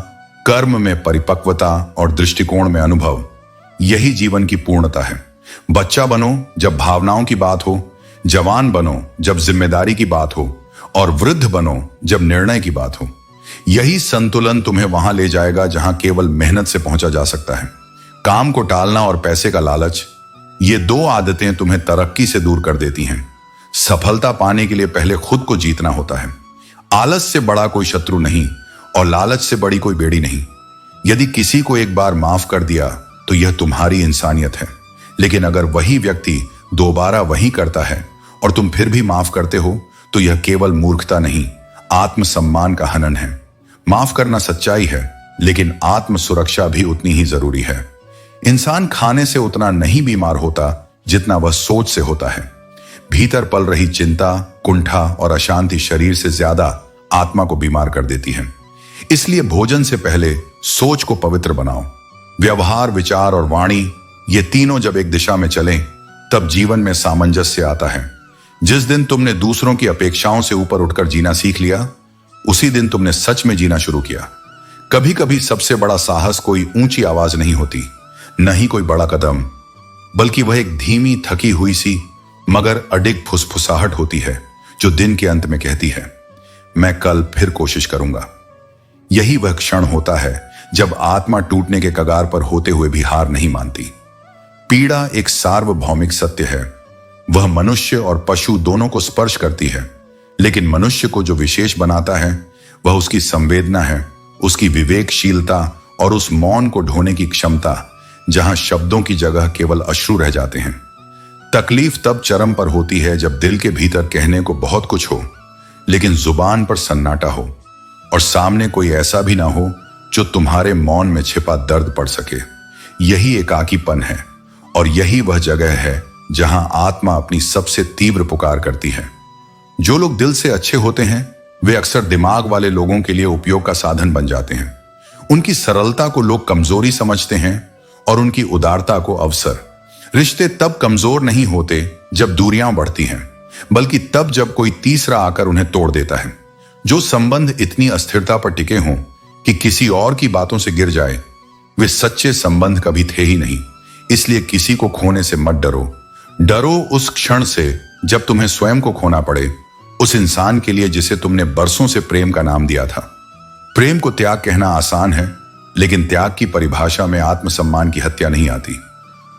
कर्म में परिपक्वता और दृष्टिकोण में अनुभव, यही जीवन की पूर्णता है। बच्चा बनो जब भावनाओं की बात हो, जवान बनो जब जिम्मेदारी की बात हो, और वृद्ध बनो जब निर्णय की बात हो। यही संतुलन तुम्हें वहां ले जाएगा जहां केवल मेहनत से पहुंचा जा सकता है। काम को टालना और पैसे का लालच, ये दो आदतें तुम्हें तरक्की से दूर कर देती हैं। सफलता पाने के लिए पहले खुद को जीतना होता है। आलस से बड़ा कोई शत्रु नहीं और लालच से बड़ी कोई बेड़ी नहीं। यदि किसी को एक बार माफ कर दिया तो यह तुम्हारी इंसानियत है। लेकिन अगर वही व्यक्ति दोबारा वही करता है और तुम फिर भी माफ करते हो, तो यह केवल मूर्खता नहीं, आत्मसम्मान का हनन है। माफ करना सच्चाई है, लेकिन आत्म सुरक्षा भी उतनी ही जरूरी है। इंसान खाने से उतना नहीं बीमार होता जितना वह सोच से होता है। भीतर पल रही चिंता, कुंठा और अशांति शरीर से ज्यादा आत्मा को बीमार कर देती है। इसलिए भोजन से पहले सोच को पवित्र बनाओ। व्यवहार, विचार और वाणी, ये तीनों जब एक दिशा में चलें, तब जीवन में सामंजस्य आता है। जिस दिन तुमने दूसरों की अपेक्षाओं से ऊपर उठकर जीना सीख लिया, उसी दिन तुमने सच में जीना शुरू किया। कभी कभी सबसे बड़ा साहस कोई ऊंची आवाज नहीं होती, न ही कोई बड़ा कदम, बल्कि वह एक धीमी, थकी हुई सी मगर अडिग फुसफुसाहट होती है जो दिन के अंत में कहती है, मैं कल फिर कोशिश करूंगा। यही वह क्षण होता है जब आत्मा टूटने के कगार पर होते हुए भी हार नहीं मानती। पीड़ा एक सार्वभौमिक सत्य है। वह मनुष्य और पशु दोनों को स्पर्श करती है, लेकिन मनुष्य को जो विशेष बनाता है वह उसकी संवेदना है, उसकी विवेकशीलता और उस मौन को ढोने की क्षमता जहां शब्दों की जगह केवल अश्रु रह जाते हैं। तकलीफ तब चरम पर होती है जब दिल के भीतर कहने को बहुत कुछ हो, लेकिन जुबान पर सन्नाटा हो और सामने कोई ऐसा भी ना हो जो तुम्हारे मौन में छिपा दर्द पढ़ सके। यही एकाकीपन है और यही वह जगह है जहां आत्मा अपनी सबसे तीव्र पुकार करती है। जो लोग दिल से अच्छे होते हैं वे अक्सर दिमाग वाले लोगों के लिए उपयोग का साधन बन जाते हैं। उनकी सरलता को लोग कमजोरी समझते हैं और उनकी उदारता को अवसर। रिश्ते तब कमजोर नहीं होते जब दूरियां बढ़ती हैं, बल्कि तब जब कोई तीसरा आकर उन्हें तोड़ देता है। जो संबंध इतनी अस्थिरता पर टिके हों कि किसी और की बातों से गिर जाए, वे सच्चे संबंध कभी थे ही नहीं। इसलिए किसी को खोने से मत डरो। डरो उस क्षण से जब तुम्हें स्वयं को खोना पड़े, उस इंसान के लिए जिसे तुमने बरसों से प्रेम का नाम दिया था। प्रेम को त्याग कहना आसान है, लेकिन त्याग की परिभाषा में आत्मसम्मान की हत्या नहीं आती।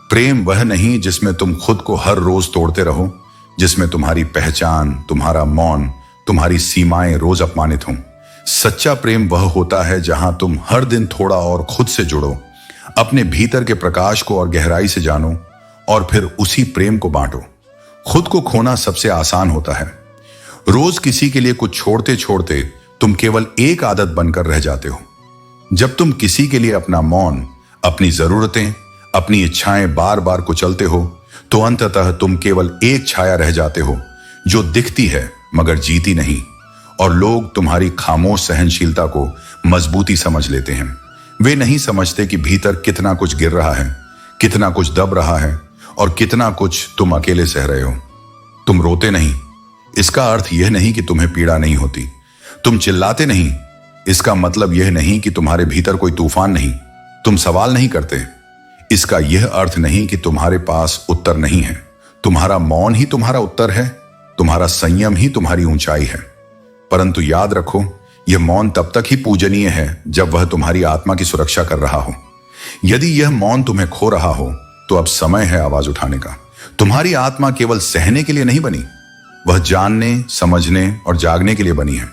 प्रेम वह नहीं जिसमें तुम खुद को हर रोज तोड़ते रहो, जिसमें तुम्हारी पहचान, तुम्हारा मौन, तुम्हारी सीमाएं रोज अपमानित हों। सच्चा प्रेम वह होता है जहां तुम हर दिन थोड़ा और खुद से जुड़ो, अपने भीतर के प्रकाश को और गहराई से जानो और फिर उसी प्रेम को बांटो। खुद को खोना सबसे आसान होता है। रोज किसी के लिए कुछ छोड़ते छोड़ते तुम केवल एक आदत बनकर रह जाते हो। जब तुम किसी के लिए अपना मौन, अपनी जरूरतें, अपनी इच्छाएं बार बार कुचलते हो, तो अंततः तुम केवल एक छाया रह जाते हो जो दिखती है मगर जीती नहीं, और लोग तुम्हारी खामोश सहनशीलता को मजबूती समझ लेते हैं। वे नहीं समझते कि भीतर कितना कुछ गिर रहा है, कितना कुछ दब रहा है और कितना कुछ तुम अकेले सह रहे हो। तुम रोते नहीं, इसका अर्थ यह नहीं कि तुम्हें पीड़ा नहीं होती। तुम चिल्लाते नहीं, इसका मतलब यह नहीं कि तुम्हारे भीतर कोई तूफान नहीं। तुम सवाल नहीं करते, इसका यह अर्थ नहीं कि तुम्हारे पास उत्तर नहीं है। तुम्हारा मौन ही तुम्हारा उत्तर है, तुम्हारा संयम ही तुम्हारी ऊंचाई है। परंतु याद रखो, यह मौन तब तक ही पूजनीय है जब वह तुम्हारी आत्मा की सुरक्षा कर रहा हो। यदि यह मौन तुम्हें खो रहा हो, तो अब समय है आवाज उठाने का। तुम्हारी आत्मा केवल सहने के लिए नहीं बनी, वह जानने, समझने और जागने के लिए बनी है।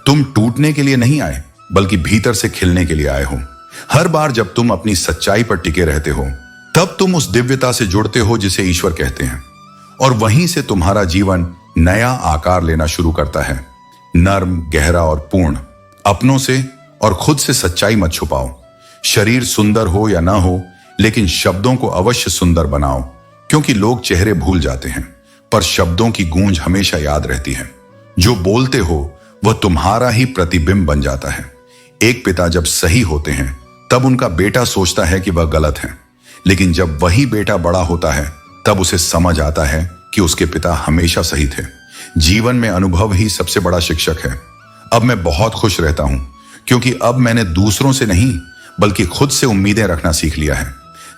तुम टूटने के लिए नहीं आए, बल्कि भीतर से खिलने के लिए आए हो। हर बार जब तुम अपनी सच्चाई पर टिके रहते हो, तब तुम उस दिव्यता से जुड़ते हो जिसे ईश्वर कहते हैं, और वहीं से तुम्हारा जीवन नया आकार लेना शुरू करता है, नर्म, गहरा और पूर्ण। अपनों से और खुद से सच्चाई मत छुपाओ। शरीर सुंदर हो या ना हो, लेकिन शब्दों को अवश्य सुंदर बनाओ, क्योंकि लोग चेहरे भूल जाते हैं, पर शब्दों की गूंज हमेशा याद रहती है। जो बोलते हो वह तुम्हारा ही प्रतिबिंब बन जाता है। एक पिता जब सही होते हैं, तब उनका बेटा सोचता है कि वह गलत है, लेकिन जब वही बेटा बड़ा होता है, तब उसे समझ आता है कि उसके पिता हमेशा सही थे। जीवन में अनुभव ही सबसे बड़ा शिक्षक है। अब मैं बहुत खुश रहता हूं, क्योंकि अब मैंने दूसरों से नहीं, बल्कि खुद से उम्मीदें रखना सीख लिया है।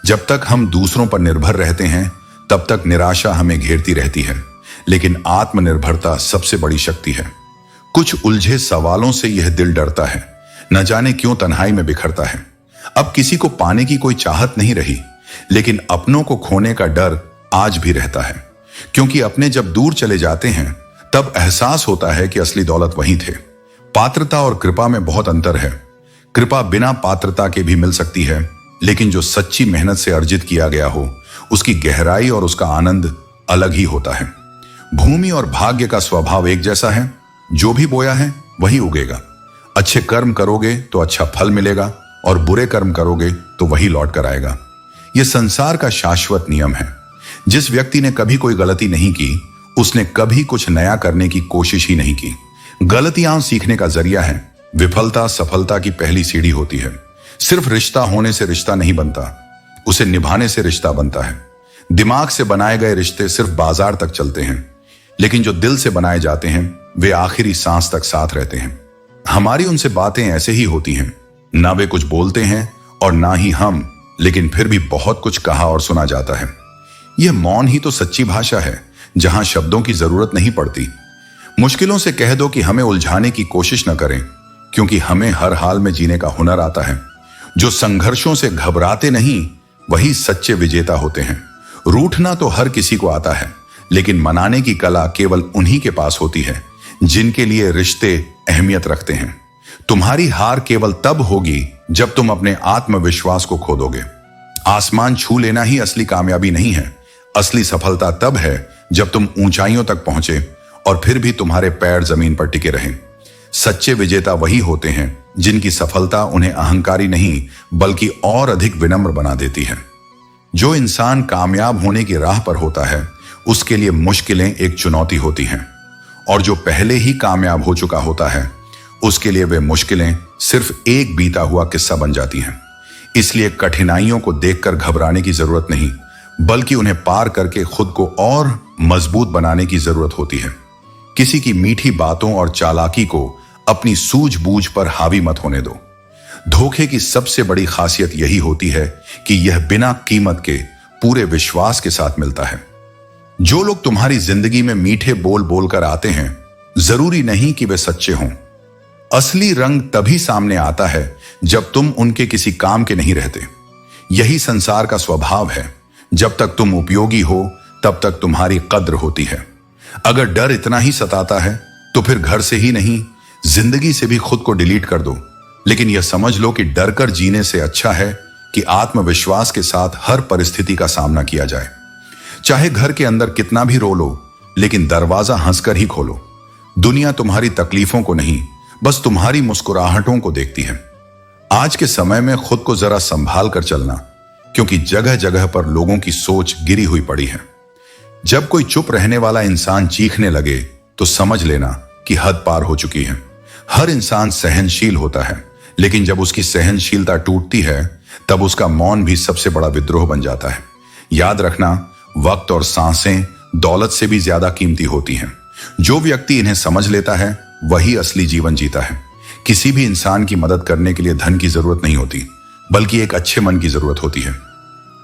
जब तक हम दूसरों पर निर्भर रहते हैं, तब तक निराशा हमें घेरती रहती है, लेकिन आत्मनिर्भरता सबसे बड़ी शक्ति है। कुछ उलझे सवालों से यह दिल डरता है, न जाने क्यों तन्हाई में बिखरता है। अब किसी को पाने की कोई चाहत नहीं रही, लेकिन अपनों को खोने का डर आज भी रहता है, क्योंकि अपने जब दूर चले जाते हैं, तब एहसास होता है कि असली दौलत वहीं थे। पात्रता और कृपा में बहुत अंतर है। कृपा बिना पात्रता के भी मिल सकती है, लेकिन जो सच्ची मेहनत से अर्जित किया गया हो, उसकी गहराई और उसका आनंद अलग ही होता है। भूमि और भाग्य का स्वभाव एक जैसा है। जो भी बोया है वही उगेगा। अच्छे कर्म करोगे तो अच्छा फल मिलेगा, और बुरे कर्म करोगे तो वही लौट कर आएगा। यह संसार का शाश्वत नियम है। जिस व्यक्ति ने कभी कोई गलती नहीं की, उसने कभी कुछ नया करने की कोशिश ही नहीं की। गलतियां सीखने का जरिया है। विफलता सफलता की पहली सीढ़ी होती है। सिर्फ रिश्ता होने से रिश्ता नहीं बनता, उसे निभाने से रिश्ता बनता है। दिमाग से बनाए गए रिश्ते सिर्फ बाजार तक चलते हैं, लेकिन जो दिल से बनाए जाते हैं, वे आखिरी सांस तक साथ रहते हैं। हमारी उनसे बातें ऐसे ही होती हैं, ना वे कुछ बोलते हैं और ना ही हम, लेकिन फिर भी बहुत कुछ कहा और सुना जाता है। यह मौन ही तो सच्ची भाषा है, जहां शब्दों की जरूरत नहीं पड़ती। मुश्किलों से कह दो कि हमें उलझाने की कोशिश न करें, क्योंकि हमें हर हाल में जीने का हुनर आता है। जो संघर्षों से घबराते नहीं, वही सच्चे विजेता होते हैं। रूठना तो हर किसी को आता है, लेकिन मनाने की कला केवल उन्हीं के पास होती है जिनके लिए रिश्ते अहमियत रखते हैं। तुम्हारी हार केवल तब होगी जब तुम अपने आत्मविश्वास को खो दोगे। आसमान छू लेना ही असली कामयाबी नहीं है। असली सफलता तब है जब तुम ऊंचाइयों तक पहुंचे और फिर भी तुम्हारे पैर जमीन पर टिके रहें। सच्चे विजेता वही होते हैं जिनकी सफलता उन्हें अहंकारी नहीं, बल्कि और अधिक विनम्र बना देती है। जो इंसान कामयाब होने की राह पर होता है, उसके लिए मुश्किलें एक चुनौती होती हैं, और जो पहले ही कामयाब हो चुका होता है, उसके लिए वे मुश्किलें सिर्फ एक बीता हुआ किस्सा बन जाती हैं। इसलिए कठिनाइयों को देखकर घबराने की जरूरत नहीं, बल्कि उन्हें पार करके खुद को और मजबूत बनाने की जरूरत होती है। किसी की मीठी बातों और चालाकी को अपनी सूझबूझ पर हावी मत होने दो। धोखे की सबसे बड़ी खासियत यही होती है कि यह बिना कीमत के पूरे विश्वास के साथ मिलता है। जो लोग तुम्हारी जिंदगी में मीठे बोल बोलकर आते हैं, जरूरी नहीं कि वे सच्चे हों। असली रंग तभी सामने आता है जब तुम उनके किसी काम के नहीं रहते। यही संसार का स्वभाव है। जब तक तुम उपयोगी हो, तब तक तुम्हारी कद्र होती है। अगर डर इतना ही सताता है, तो फिर घर से ही नहीं, जिंदगी से भी खुद को डिलीट कर दो। लेकिन यह समझ लो कि डर कर जीने से अच्छा है कि आत्मविश्वास के साथ हर परिस्थिति का सामना किया जाए। चाहे घर के अंदर कितना भी रो लो, लेकिन दरवाजा हंसकर ही खोलो। दुनिया तुम्हारी तकलीफों को नहीं, बस तुम्हारी मुस्कुराहटों को देखती है। आज के समय में खुद को जरा संभाल कर चलना, क्योंकि जगह जगह पर लोगों की सोच गिरी हुई पड़ी है। जब कोई चुप रहने वाला इंसान चीखने लगे, तो समझ लेना कि हद पार हो चुकी है। हर इंसान सहनशील होता है, लेकिन जब उसकी सहनशीलता टूटती है, तब उसका मौन भी सबसे बड़ा विद्रोह बन जाता है। याद रखना, वक्त और सांसें दौलत से भी ज्यादा कीमती होती हैं। जो व्यक्ति इन्हें समझ लेता है, वही असली जीवन जीता है। किसी भी इंसान की मदद करने के लिए धन की जरूरत नहीं होती, बल्कि एक अच्छे मन की जरूरत होती है।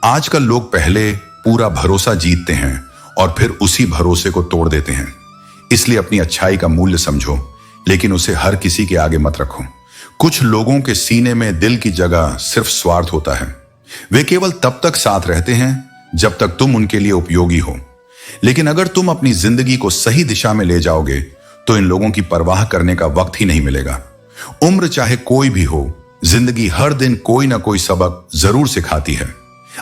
आजकल लोग पहले पूरा भरोसा जीतते हैं और फिर उसी भरोसे को तोड़ देते हैं। इसलिए अपनी अच्छाई का मूल्य समझो, लेकिन उसे हर किसी के आगे मत रखो। कुछ लोगों के सीने में दिल की जगह सिर्फ स्वार्थ होता है। वे केवल तब तक साथ रहते हैं जब तक तुम उनके लिए उपयोगी हो। लेकिन अगर तुम अपनी जिंदगी को सही दिशा में ले जाओगे, तो इन लोगों की परवाह करने का वक्त ही नहीं मिलेगा। उम्र चाहे कोई भी हो, जिंदगी हर दिन कोई ना कोई सबक जरूर सिखाती है।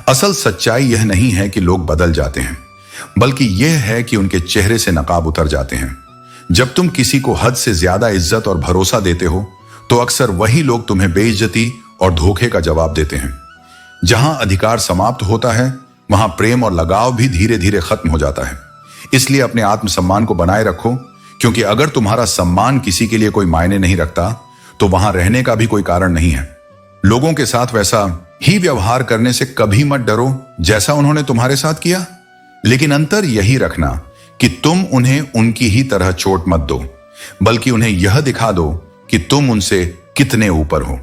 असल सच्चाई यह नहीं है कि लोग बदल जाते हैं, बल्कि यह है कि उनके चेहरे से नकाब उतर जाते हैं। जब तुम किसी को हद से ज्यादा इज्जत और भरोसा देते हो, तो अक्सर वही लोग तुम्हें बेइज्जती और धोखे का जवाब देते हैं। जहां अधिकार समाप्त होता है, वहां प्रेम और लगाव भी धीरे धीरे खत्म हो जाता है। इसलिए अपने आत्मसम्मान को बनाए रखो, क्योंकि अगर तुम्हारा सम्मान किसी के लिए कोई मायने नहीं रखता, तो वहां रहने का भी कोई कारण नहीं है। लोगों के साथ वैसा ही व्यवहार करने से कभी मत डरो जैसा उन्होंने तुम्हारे साथ किया, लेकिन अंतर यही रखना कि तुम उन्हें उनकी ही तरह चोट मत दो, बल्कि उन्हें यह दिखा दो कि तुम उनसे कितने ऊपर हो।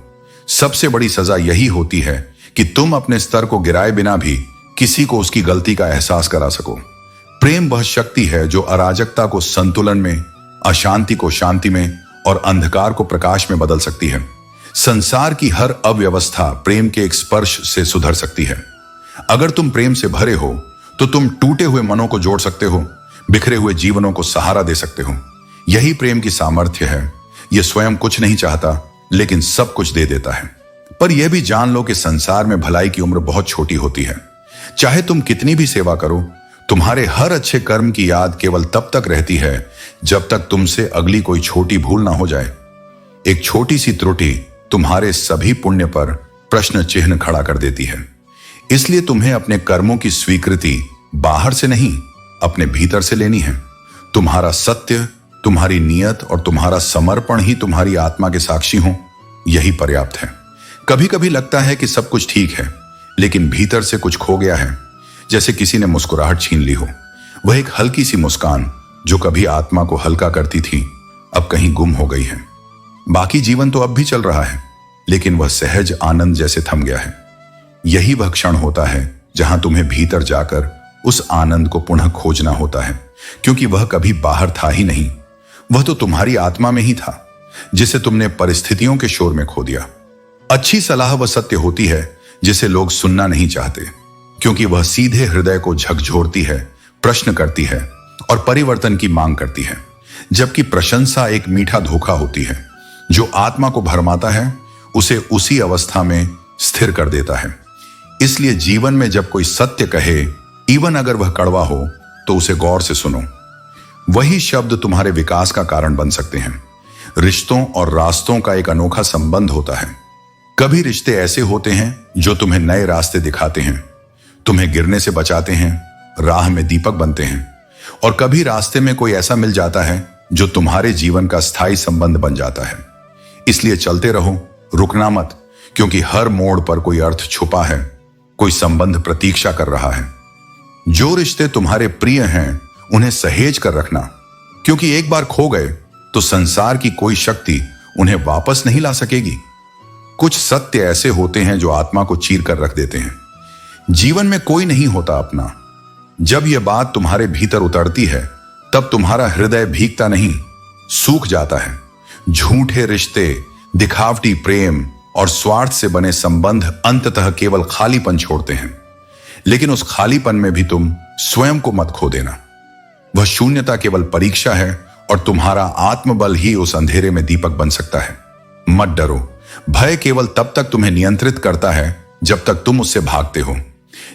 सबसे बड़ी सजा यही होती है कि तुम अपने स्तर को गिराए बिना भी किसी को उसकी गलती का एहसास करा सको। प्रेम वह शक्ति है जो अराजकता को संतुलन में, अशांति को शांति में और अंधकार को प्रकाश में बदल सकती है। संसार की हर अव्यवस्था प्रेम के एक स्पर्श से सुधर सकती है। अगर तुम प्रेम से भरे हो, तो तुम टूटे हुए मनों को जोड़ सकते हो, बिखरे हुए जीवनों को सहारा दे सकते हो। यही प्रेम की सामर्थ्य है। यह स्वयं कुछ नहीं चाहता, लेकिन सब कुछ दे देता है। पर यह भी जान लो कि संसार में भलाई की उम्र बहुत छोटी होती है। चाहे तुम कितनी भी सेवा करो, तुम्हारे हर अच्छे कर्म की याद केवल तब तक रहती है जब तक तुमसे अगली कोई छोटी भूल ना हो जाए। एक छोटी सी त्रुटि तुम्हारे सभी पुण्य पर प्रश्न चिन्ह खड़ा कर देती है। इसलिए तुम्हें अपने कर्मों की स्वीकृति बाहर से नहीं, अपने भीतर से लेनी है। तुम्हारा सत्य, तुम्हारी नियत और तुम्हारा समर्पण ही तुम्हारी आत्मा के साक्षी हो, यही पर्याप्त है। कभी कभी लगता है कि सब कुछ ठीक है, लेकिन भीतर से कुछ खो गया है, जैसे किसी ने मुस्कुराहट छीन ली हो। वह एक हल्की सी मुस्कान जो कभी आत्मा को हल्का करती थी, अब कहीं गुम हो गई है। बाकी जीवन तो अब भी चल रहा है, लेकिन वह सहज आनंद जैसे थम गया है। यही वह क्षण होता है जहां तुम्हें भीतर जाकर उस आनंद को पुनः खोजना होता है, क्योंकि वह कभी बाहर था ही नहीं। वह तो तुम्हारी आत्मा में ही था, जिसे तुमने परिस्थितियों के शोर में खो दिया। अच्छी सलाह वह सत्य होती है जिसे लोग सुनना नहीं चाहते, क्योंकि वह सीधे हृदय को झकझोरती है, प्रश्न करती है और परिवर्तन की मांग करती है। जबकि प्रशंसा एक मीठा धोखा होती है जो आत्मा को भरमाता है, उसे उसी अवस्था में स्थिर कर देता है। इसलिए जीवन में जब कोई सत्य कहे, इवन अगर वह कड़वा हो, तो उसे गौर से सुनो। वही शब्द तुम्हारे विकास का कारण बन सकते हैं। रिश्तों और रास्तों का एक अनोखा संबंध होता है। कभी रिश्ते ऐसे होते हैं जो तुम्हें नए रास्ते दिखाते हैं, तुम्हें गिरने से बचाते हैं, राह में दीपक बनते हैं। और कभी रास्ते में कोई ऐसा मिल जाता है जो तुम्हारे जीवन का स्थायी संबंध बन जाता है। इसलिए चलते रहो, रुकना मत, क्योंकि हर मोड़ पर कोई अर्थ छुपा है, कोई संबंध प्रतीक्षा कर रहा है। जो रिश्ते तुम्हारे प्रिय हैं, उन्हें सहेज कर रखना, क्योंकि एक बार खो गए तो संसार की कोई शक्ति उन्हें वापस नहीं ला सकेगी। कुछ सत्य ऐसे होते हैं जो आत्मा को चीर कर रख देते हैं। जीवन में कोई नहीं होता अपना। जब यह बात तुम्हारे भीतर उतरती है, तब तुम्हारा हृदय भीगता नहीं, सूख जाता है। झूठे रिश्ते, दिखावटी प्रेम और स्वार्थ से बने संबंध अंततः केवल खालीपन छोड़ते हैं। लेकिन उस खालीपन में भी तुम स्वयं को मत खो देना। वह शून्यता केवल परीक्षा है और तुम्हारा आत्मबल ही उस अंधेरे में दीपक बन सकता है। मत डरो। भय केवल तब तक तुम्हें नियंत्रित करता है जब तक तुम उससे भागते हो।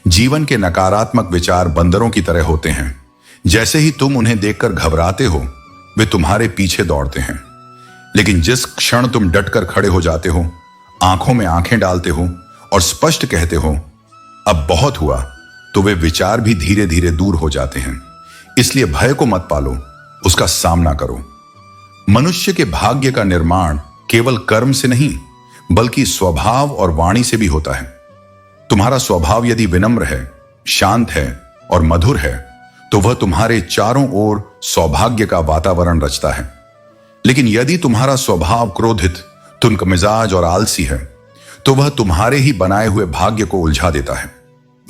जीवन के नकारात्मक विचार बंदरों की तरह होते हैं। जैसे ही तुम उन्हें देखकर घबराते हो, वे तुम्हारे पीछे दौड़ते हैं। लेकिन जिस क्षण तुम डटकर खड़े हो जाते हो, आंखों में आंखें डालते हो और स्पष्ट कहते हो, अब बहुत हुआ, तो वे विचार भी धीरे धीरे दूर हो जाते हैं। इसलिए भय को मत पालो, उसका सामना करो। मनुष्य के भाग्य का निर्माण केवल कर्म से नहीं, बल्कि स्वभाव और वाणी से भी होता है। तुम्हारा स्वभाव यदि विनम्र है, शांत है और मधुर है, तो वह तुम्हारे चारों ओर सौभाग्य का वातावरण रचता है। लेकिन यदि तुम्हारा स्वभाव क्रोधित, तुनक मिजाज और आलसी है, तो वह तुम्हारे ही बनाए हुए भाग्य को उलझा देता है।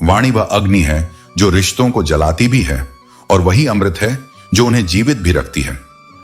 वाणी वह अग्नि है जो रिश्तों को जलाती भी है, और वही अमृत है जो उन्हें जीवित भी रखती है।